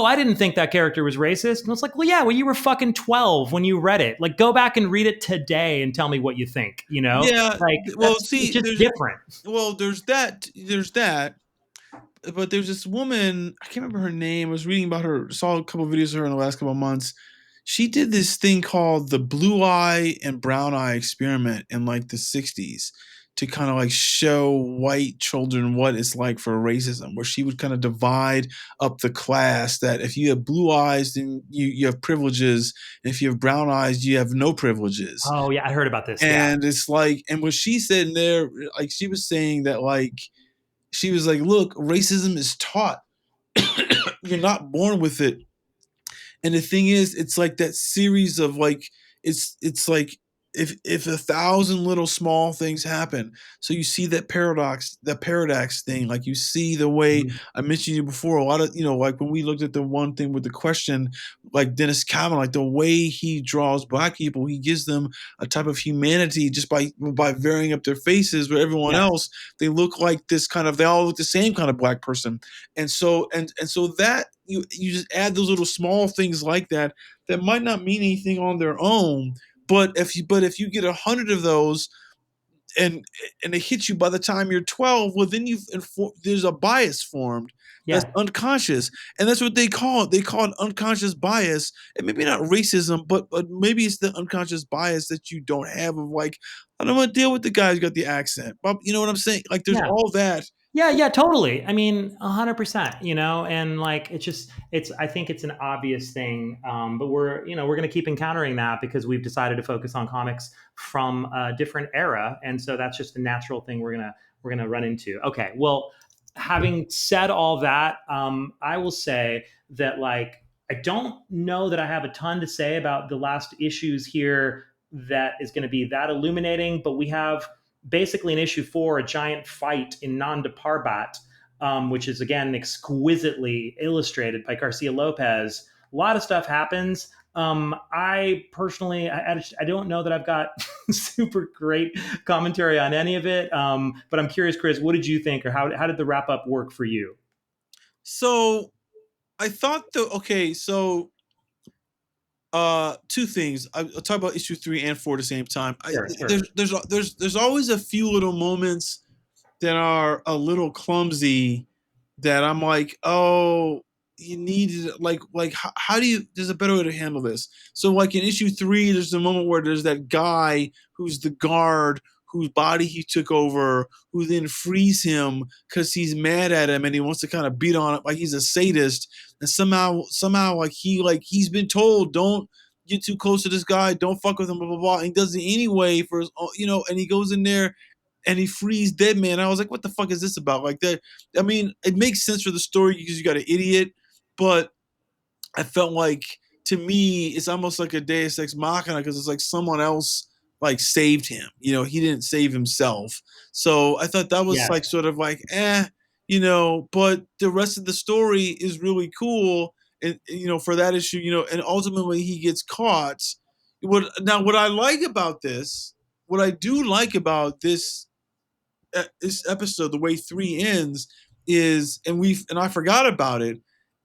I didn't think that character was racist. And it's like, well, yeah, well, you were fucking 12 when you read it. Like, go back and read it today and tell me what you think, yeah. Like, Well, it's see, just different. there's that. But there's this woman, I can't remember her name. I was reading about her, saw a couple of videos of her in the last couple of months. She did this thing called the blue eye and brown eye experiment in like the 60s to kind of like show white children what it's like for racism, where she would kind of divide up the class, that if you have blue eyes, then you have privileges. And if you have brown eyes, you have no privileges. Oh, yeah, I heard about this. Yeah. And it's like, and what she said in there, like she was saying that like, she was like, look, racism is taught. You're not born with it. And the thing is, it's like that series of like, it's like, if 1,000 little small things happen, so you see that paradox thing, like you see the way Mhm. I mentioned you before, a lot of, like when we looked at the one thing with the question, like Dennis Cameron, like the way he draws black people, he gives them a type of humanity just by varying up their faces, where everyone Yes. else, they look like this kind of, they all look the same kind of black person. And so that you just add those little small things like that that might not mean anything on their own, but if you get 100 of those, and it hits you by the time you're 12, well then there's a bias formed that's Yeah. unconscious, and that's what they call it. They call it unconscious bias, and maybe not racism, but maybe it's the unconscious bias that you don't have of like, I don't want to deal with the guy who's got the accent, but you know what I'm saying? Like there's Yeah. all that. Yeah, yeah, totally. I mean, 100%, and like I think it's an obvious thing, but we're going to keep encountering that because we've decided to focus on comics from a different era, and so that's just a natural thing we're gonna run into. Okay, well, having said all that, I will say that like I don't know that I have a ton to say about the last issues here that is going to be that illuminating, but we have basically in issue 4 a giant fight in Non de Parbat, which is again exquisitely illustrated by Garcia Lopez. A lot of stuff happens. I personally, I don't know that I've got super great commentary on any of it, but I'm curious, Chris, what did you think, or how did the wrap up work for you? So I thought okay, so two things. I'll talk about issue 3 and 4 at the same time. Sure, sure. There's always a few little moments that are a little clumsy, that I'm like, oh, you need like how do you, there's a better way to handle this. So like in issue 3, there's a moment where there's that guy who's the guard whose body he took over, who then frees him because he's mad at him and he wants to kind of beat on it like he's a sadist. And somehow like he's been told, don't get too close to this guy, don't fuck with him, blah blah blah. And he does it anyway for his, and he goes in there and he frees DEADMAN. I was like, what the fuck is this about? Like that. I mean, it makes sense for the story because you got an idiot, but I felt like to me, it's almost like a Deus Ex Machina because it's like someone else like saved him. He didn't save himself. So I thought that was like Yes. sort of like but the rest of the story is really cool. And for that issue, and ultimately he gets caught. What I like about this, what I do like about this episode, the way three ends, is, and I forgot about it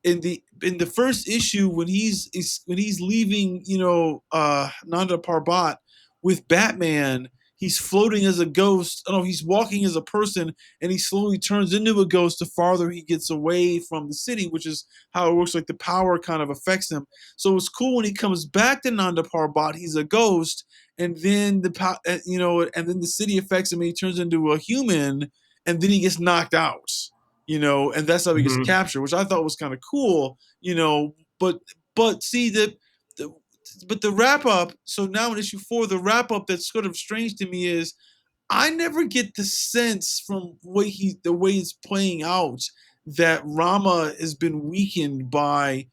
in the first issue when he's leaving, Nanda Parbat with Batman. He's floating as a ghost. Oh no, he's walking as a person, and he slowly turns into a ghost the farther he gets away from the city, which is how it works. Like the power kind of affects him. So it's cool when he comes back to Nanda Parbat, he's a ghost, and then and then the city affects him, and he turns into a human, and then he gets knocked out, and that's how he gets Mhm. captured, which I thought was kind of cool, but see the but the wrap up. So now in issue 4, the wrap up that's sort of strange to me is I never get the sense from the way it's playing out that Rama has been weakened by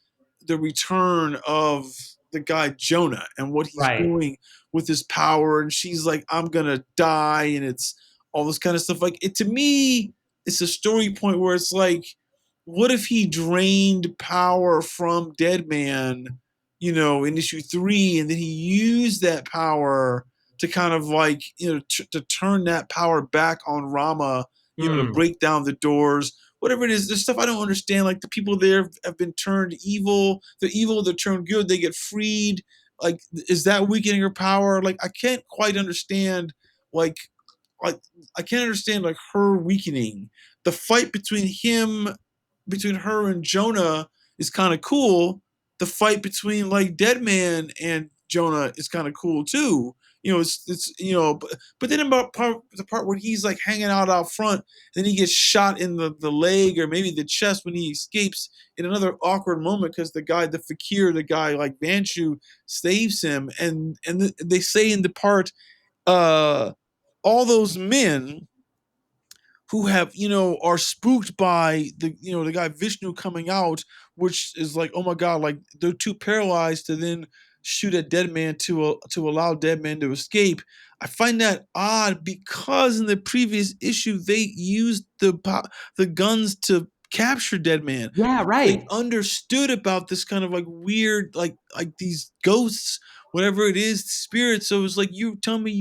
the return of the guy Jonah and what he's Right. doing with his power. And she's like, I'm gonna die, and it's all this kind of stuff. Like it to me, it's a story point where it's like, what if he drained power from Deadman, in issue 3, and then he used that power to kind of like to turn that power back on Rama, to Mm. break down the doors, whatever it is. There's stuff I don't understand. Like the people there have been turned evil. They're evil. They're turned good. They get freed. Like, is that weakening her power? Like, I can't quite understand. Like, like I can't understand like her weakening. The fight between her and Jonah is kind of cool. The fight between like Deadman and Jonah is kind of cool too. It's but then about the part where he's like hanging out front, then he gets shot in the leg or maybe the chest when he escapes in another awkward moment because the fakir, the guy like Vanshu saves him, and they say in the part, uh, all those men who have are spooked by the guy Vishnu coming out, which is like, oh my god, like they're too paralyzed to then shoot at Deadman to allow Deadman to escape. I find that odd because in the previous issue they used the guns to capture Deadman. Yeah, They right. understood about this kind of like weird, like these ghosts, whatever it is, spirits. So it's like, you tell me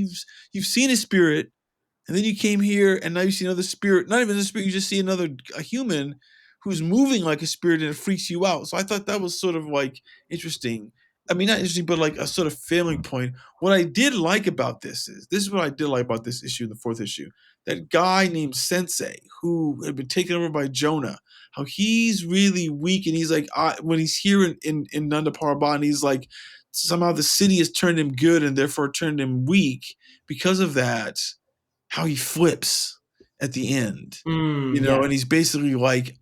you've seen a spirit, and then you came here, and now you see another spirit. Not even a spirit, you just see a human who's moving like a spirit, and it freaks you out. So I thought that was sort of like interesting. I mean, not interesting, but like a sort of failing point. What I did like about this is what I did like about this issue, the fourth issue. That guy named Sensei, who had been taken over by Jonah, how he's really weak, and he's like, when he's here in Nanda Parbat, he's like, somehow the city has turned him good and therefore turned him weak because of that, how he flips at the end, and Yes. he's basically like,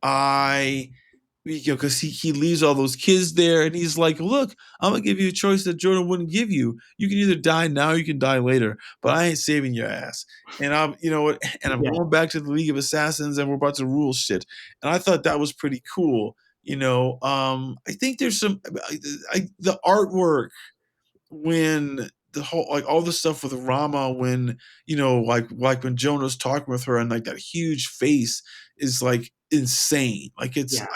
because he leaves all those kids there, and he's like, look, I'm gonna give you a choice that Jordan wouldn't give you. You can either die now, or you can die later, but I ain't saving your ass. And I'm Yeah. going back to the League of Assassins, and we're about to rule shit. And I thought that was pretty cool. I think there's the artwork when the whole, like all the stuff with Rama, when like when Jonah's talking with her, and like that huge face is like insane. Like Yeah.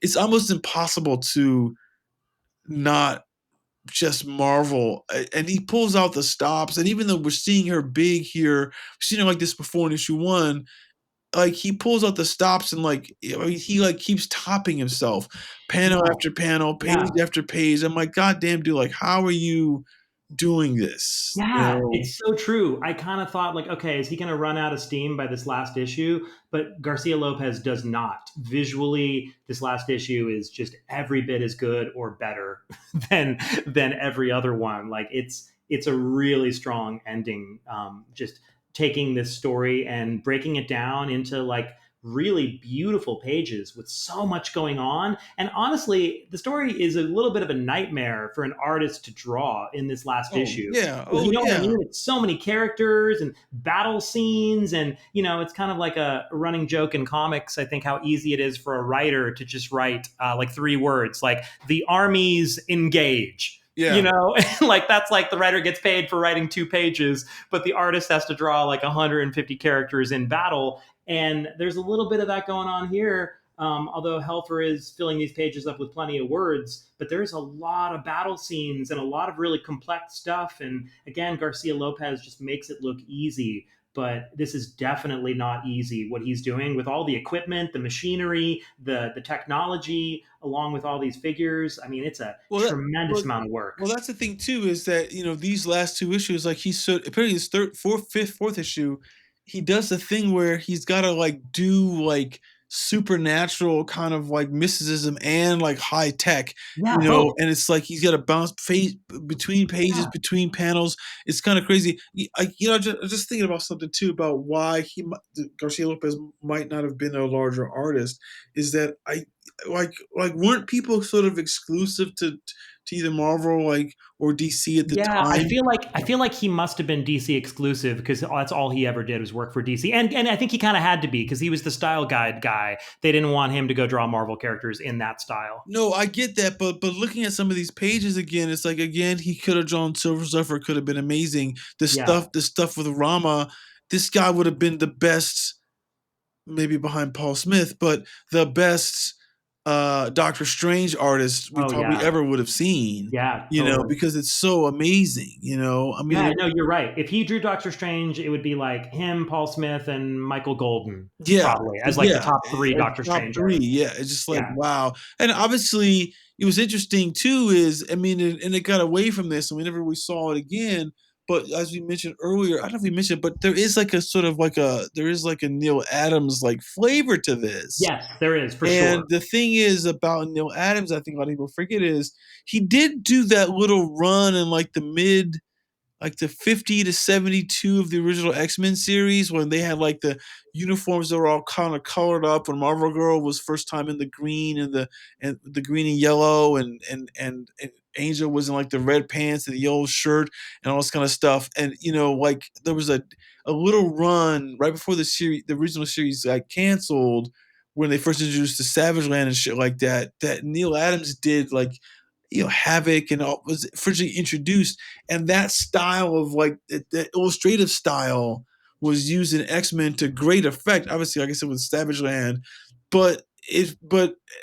it's almost impossible to not just marvel. And he pulls out the stops, and even though we're seeing her big here, we've seen her like this before in issue 1, like he pulls out the stops, and like, he like keeps topping himself, panel No. after panel, Yeah. page after page. I'm like, god damn, dude, like how are you doing this? Yeah, it's so true. I kind of thought, like, okay, is he going to run out of steam by this last issue? But Garcia Lopez does not. Visually, this last issue is just every bit as good or better than every other one. Like, it's a really strong ending. Just taking this story and breaking it down into like really beautiful pages with so much going on. And honestly, the story is a little bit of a nightmare for an artist to draw in this last Oh issue. yeah, You oh know what I yeah. mean? It's so many characters and battle scenes, and it's kind of like a running joke in comics. I think how easy it is for a writer to just write like 3 words, like the armies engage. Yeah. Like that's like the writer gets paid for writing 2 pages, but the artist has to draw like 150 characters in battle. And there's a little bit of that going on here. Although Helfer is filling these pages up with plenty of words, but there's a lot of battle scenes and a lot of really complex stuff. And again, Garcia Lopez just makes it look easy. But this is definitely not easy what he's doing with all the equipment, the machinery, the technology, along with all these figures. I mean, it's a Well, that tremendous well, amount of work. well, that's the thing too is that these last 2 issues, like he's so apparently his third, fourth, fifth, fourth issue, he does the thing where he's got to like do like supernatural kind of like mysticism and like high tech, Yeah, both. and it's like he's got to bounce phase between pages, Yeah. between panels. It's kind of crazy. Just thinking about something too about why Garcia Lopez might not have been a larger artist is that I like weren't people sort of exclusive to either Marvel or DC at the Yeah, I time? feel like I feel like he must have been DC exclusive because that's all he ever did was work for DC, and I think he kind of had to be because he was the style guide guy. They didn't want him to go draw Marvel characters in that style. No, I get that, but looking at some of these pages again, it's like again he could have drawn Silver Surfer, could have been amazing. Yeah. The stuff with Rama, this guy would have been the best, maybe behind Paul Smith, but the best Doctor Strange artist we Oh probably yeah. ever would have seen. Yeah. Totally. Because it's so amazing. I mean, Yeah. No, you're right. If he drew Doctor Strange, it would be like him, Paul Smith, and Michael Golden yeah, probably as like the yeah, top 3 as Doctor top Strange 3, artists. yeah, it's just like, Yeah. wow, and obviously, it was interesting too is, I mean, and it got away from this, and we never really saw it again, but as we mentioned earlier, I don't know if we mentioned, but there is like a sort of like there is like a Neil Adams, like, flavor to this, Yes, there is for and sure. the thing is about Neil Adams, I think a lot of people forget is, he did do that little run in, like, the 50 to 72 of the original X-Men series when they had like the uniforms that were all kind of colored up when Marvel Girl was first time in the green and the green and yellow and Angel was in like the red pants and the yellow shirt and all this kind of stuff. And like there was a little run right before the original series got canceled when they first introduced the Savage Land and shit like that, that Neil Adams did like Havoc and all was originally introduced, and that style of like the illustrative style was used in X-Men to great effect. Obviously, like I said, with Savage Land, but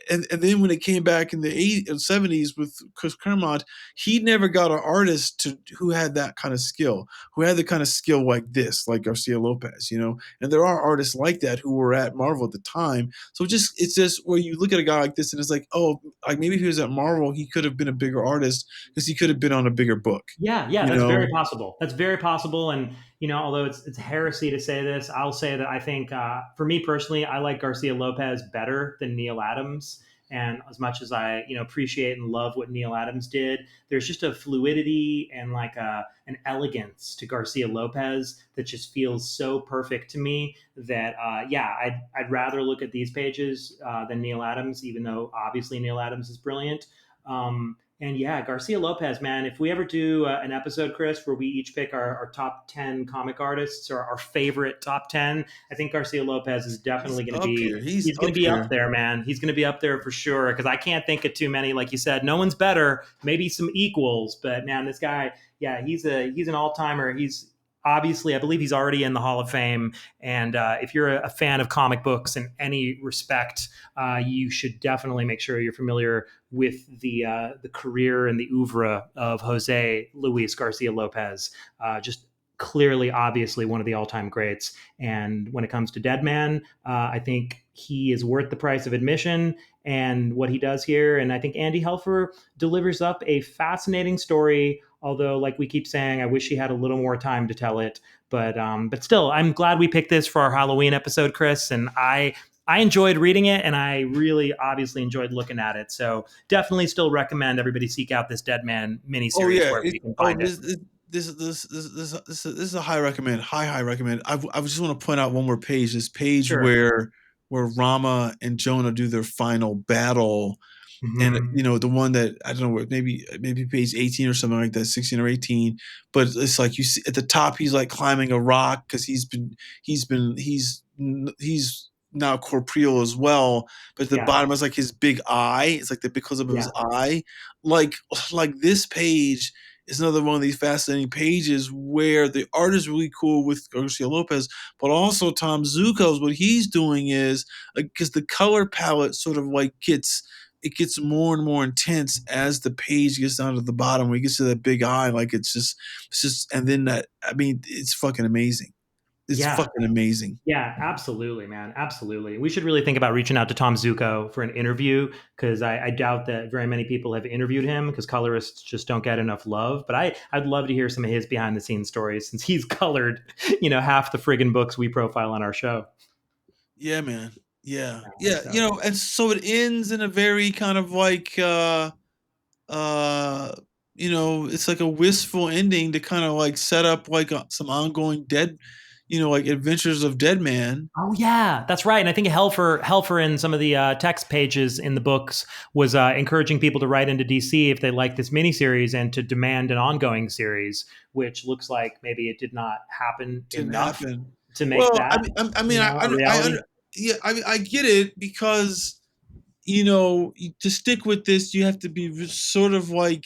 and then when it came back in the 80s and 70s with Chris Claremont, he never got an artist who had that kind of skill, who had the kind of skill like this, like Garcia Lopez, and there are artists like that who were at Marvel at the time. So it's just where you look at a guy like this and it's like, oh, like maybe if he was at Marvel, he could have been a bigger artist because he could have been on a bigger book, Yeah, yeah, you that's very know? possible. That's very possible. And although it's heresy to say this, I'll say that I think for me personally, I like Garcia Lopez better than Neil Adams. And as much as I appreciate and love what Neil Adams did, there's just a fluidity and like an elegance to Garcia Lopez that just feels so perfect to me that yeah, I'd rather look at these pages than Neil Adams, even though obviously Neil Adams is brilliant. And yeah, Garcia Lopez, man, if we ever do an episode, Chris, where we each pick our top 10 comic artists or our favorite top 10, I think Garcia Lopez is He's definitely going to up be, here. He's he's going up to be up here. there, man. He's going to be up there for sure. Cause I can't think of too many, like you said, no one's better, maybe some equals, but man, this guy, yeah, he's an all timer. He's obviously, I believe he's already in the Hall of Fame. And if you're a fan of comic books in any respect, you should definitely make sure you're familiar with the career and the oeuvre of Jose Luis Garcia Lopez. Just clearly, obviously, one of the all-time greats. And when it comes to DEADMAN, I think he is worth the price of admission and what he does here. And I think Andy Helfer delivers up a fascinating story. Although, like we keep saying, I wish he had a little more time to tell it. But still, I'm glad we picked this for our Halloween episode, Chris. And I enjoyed reading it, and I really obviously enjoyed looking at it. So definitely still recommend everybody seek out this Dead Man Oh miniseries yeah. wherever you can find it. This is a high recommend. High recommend. I just want to point out one more page. This page Sure. where where Rama and Jonah do their final battle. And Mhm. the one that I don't know, maybe page 18 or something like that, 16 or 18. But it's like you see at the top, he's like climbing a rock because he's now corporeal as well. But at the Yeah. bottom is like his big eye. It's like the because of his Yeah. eye. Like this page is another one of these fascinating pages where the art is really cool with Garcia-Lopez, but also Tom Zuko's what he's doing is because the color palette sort of like gets more and more intense as the page gets down to the bottom. When it gets to that big eye, like it's just, and then it's fucking amazing. It's Yeah. fucking amazing. Yeah, absolutely, man. Absolutely. We should really think about reaching out to Tom Zuko for an interview because I doubt that very many people have interviewed him because colorists just don't get enough love. But I'd love to hear some of his behind the scenes stories since he's colored, half the friggin' books we profile on our show. Yeah, man. Yeah, Yeah, yeah. so And so it ends in a very kind of like uh it's like a wistful ending to kind of like set up like some ongoing dead, like adventures of Dead Man. oh yeah, that's right. And I think Helfer in some of the text pages in the books was encouraging people to write into DC if they like this miniseries and to demand an ongoing series, which looks like maybe it did not happen Didn't enough happen. to make Well, that I a reality. yeah, I get it because to stick with this, you have to be sort of like,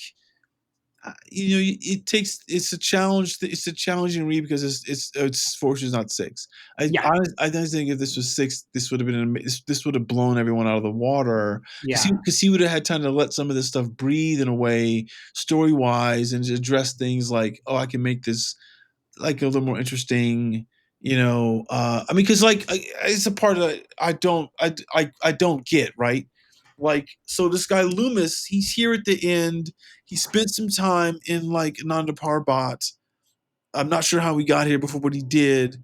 it's a challenge. It's a challenging read because it's 4 issues, not 6. Yeah, I honestly think if this was 6, this would have been this would have blown everyone out of the water because yeah. he would have had time to let some of this stuff breathe in a way, story wise, and to address things like, oh, I can make this like a little more interesting. I mean, because it's a part that I don't get, right. Like, so this guy Loomis, he's here at the end. He spent some time in like Nanda Parbat. I'm not sure how he got here before, but he did.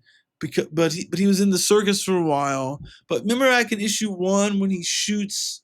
But he was in the circus for a while. But remember back in issue 1 when he shoots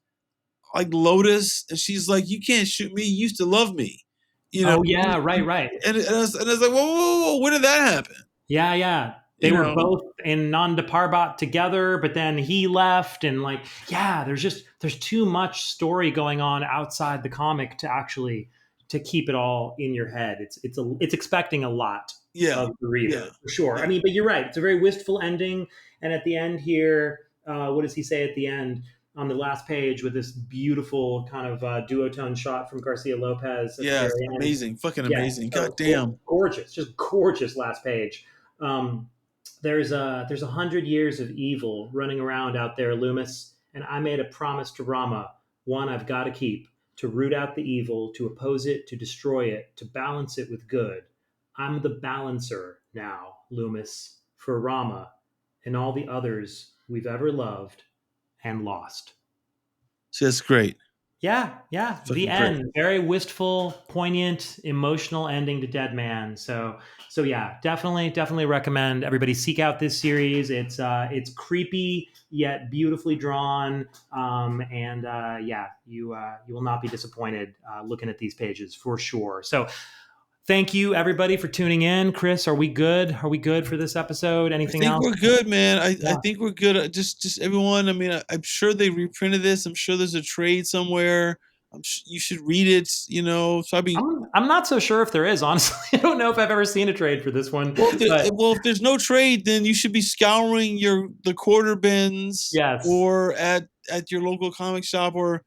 like Lotus, and she's like, "You can't shoot me. You used to love me," you know. Oh yeah, right, right. And I was like, "Whoa, whoa, whoa! When did that happen?" Yeah, yeah. They You were know. both in Nanda Parbat together, but then he left, and yeah, there's too much story going on outside the comic to actually to keep it all in your head. It's expecting a lot Yeah, of the yeah, reader for sure. I yeah, mean, but you're right. It's a very wistful ending, and at the end here, what does he say at the end? On the last page with this beautiful kind of duotone shot from Garcia Lopez at the yeah. very end. Amazing, fucking Yeah, amazing. God so damn. gorgeous, just gorgeous last page. Um, there's 100 years of evil running around out there, Loomis, and I made a promise to Rama, one I've got to keep, to root out the evil, to oppose it, to destroy it, to balance it with good. I'm the balancer now, Loomis, for Rama and all the others we've ever loved and lost. See, that's great. Yeah, yeah. The Fucking great. end. Very wistful, poignant, emotional ending to Dead Man. So yeah, definitely recommend everybody seek out this series. It's creepy yet beautifully drawn. And yeah, you will not be disappointed looking at these pages for sure. So thank you everybody for tuning in. Chris, are we good? Are we good for this episode? I Anything think else? we're good, man. I Yeah. think we're good. Just everyone. I mean, I'm sure they reprinted this. I'm sure there's a trade somewhere. You should read it. So I mean, I'm not so sure if there is, honestly. I don't know if I've ever seen a trade for this one, but if there's no trade, then you should be scouring the quarter bins yes. or at your local comic shop, or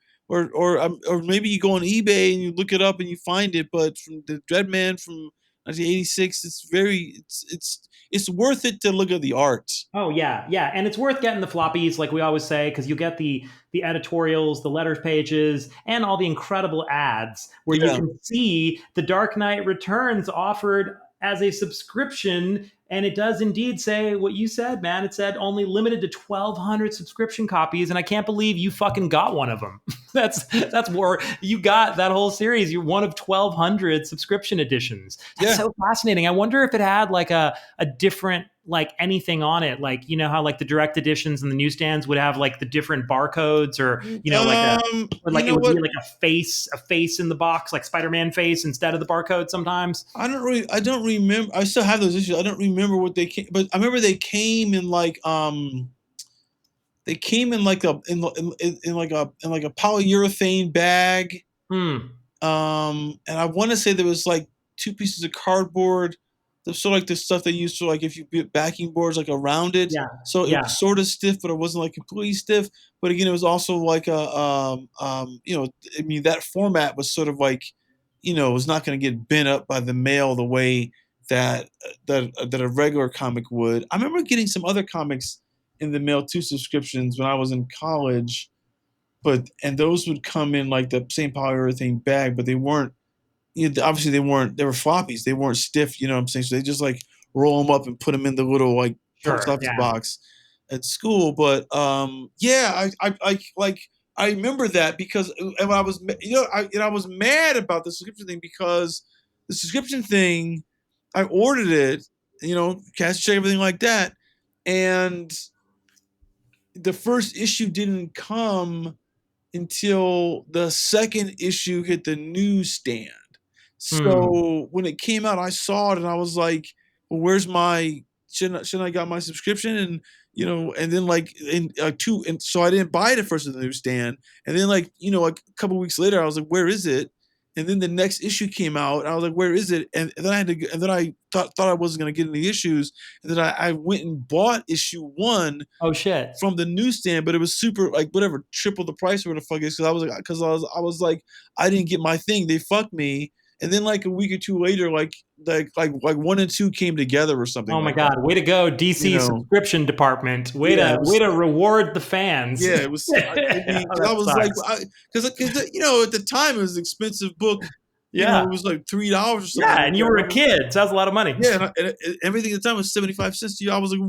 maybe you go on eBay and you look it up and you find it. But from the Dreadman from 1986, it's worth it to look at the art. Oh yeah, yeah, and it's worth getting the floppies, like we always say, because you get the editorials, the letters pages, and all the incredible ads where you Yeah, can see the Dark Knight Returns offered as a subscription, and it does indeed say what you said, man. It said only limited to 1,200 subscription copies, and I can't believe you fucking got one of them. That's more. You got that whole series. You're one of 1,200 subscription editions. That's yeah. so fascinating. I wonder if it had like a different like anything on it, like how like the direct editions and the newsstands would have like the different barcodes or like or You like it know would be what? like a face in the box, like Spider-Man face instead of the barcode sometimes. I don't remember. I still have those issues. I don't remember what they came, but I remember they came in like They came in like a like a polyurethane bag. And I want to say there was like 2 pieces of cardboard. There's sort of like the stuff they used for like if you put backing boards like around it. Yeah. So it was sort of stiff, but it wasn't like completely stiff. But again, it was also like a you know, I mean that format was sort of like, you know, it was not going to get bent up by the mail the way that a regular comic would. I remember getting some other comics in the mail, 2 subscriptions when I was in college, and those would come in like the same polyurethane bag, but they weren't, you know, obviously they were floppies. They weren't stiff, you know what I'm saying? So they just like roll them up and put them in the little like post office box at school. But yeah, I remember that because and when I was, you know, I was mad about the subscription thing because the subscription thing, I ordered it, you know, cash check, everything like that, and the first issue didn't come until the second issue hit the newsstand. So when it came out, I saw it and I was like, well, where's my, shouldn't I got my subscription? And, you know, and then like in and so I didn't buy it at first at the newsstand. And then like, you know, like a couple weeks later, I was like, where is it? And then the next issue came out and I was like, where is it? And then I had to, and then I thought I wasn't going to get any issues. And then I went and bought issue 1. Oh shit. From the newsstand, but it was super like whatever, triple the price or what the fuck is, because I was like, I didn't get my thing. They fucked me. And then like a week or 2 later, like 1 and 2 came together or something. Oh my god! Way to go, DC, you know, subscription department. Way to reward the fans. Yeah, it was. I mean, I was like, because you know, at the time it was an expensive book. You know, it was like $3 or something. Yeah, and you were a kid, so that was a lot of money. Yeah, and everything at the time was 75 cents to you. I was like,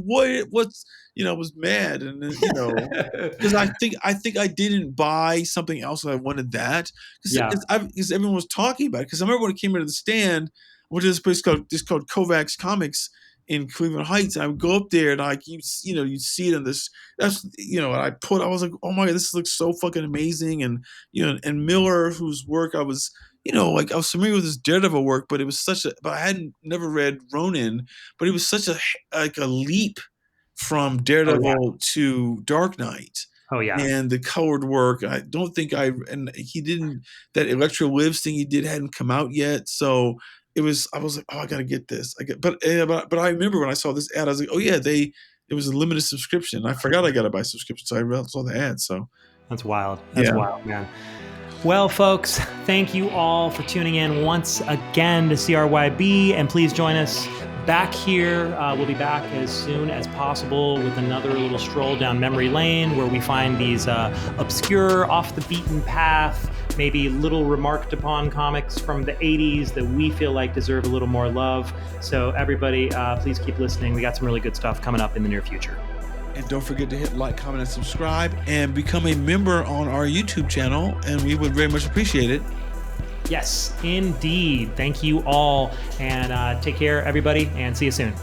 what's, you know, I was mad, and you know, because I think I didn't buy something else that I wanted that because everyone was talking about it. Because I remember when it came into the stand, I went to this place called Kovacs Comics in Cleveland Heights, and I would go up there and like you'd see it in this. That's, you know, I was like, oh my god, this looks so fucking amazing, and you know, and Miller, whose work I was, you know, like I was familiar with his Daredevil work, but it was but I hadn't never read Ronin, but it was such a leap from Daredevil to Dark Knight. Oh yeah. And the colored work, I don't think he didn't, that Electro Lives thing he did hadn't come out yet. So I was like, oh, I got to get this. But I remember when I saw this ad, I was like, oh yeah, it was a limited subscription. I forgot I got to buy a subscription, so I saw the ad. So that's wild. That's wild, man. Well, folks, thank you all for tuning in once again to CRYB, and please join us back here. We'll be back as soon as possible with another little stroll down memory lane where we find these obscure, off the beaten path, maybe little remarked upon comics from the 80s that we feel like deserve a little more love. So everybody, please keep listening. We got some really good stuff coming up in the near future. And don't forget to hit like, comment, and subscribe, and become a member on our YouTube channel, and we would very much appreciate it. Yes, indeed. Thank you all, and take care, everybody, and see you soon.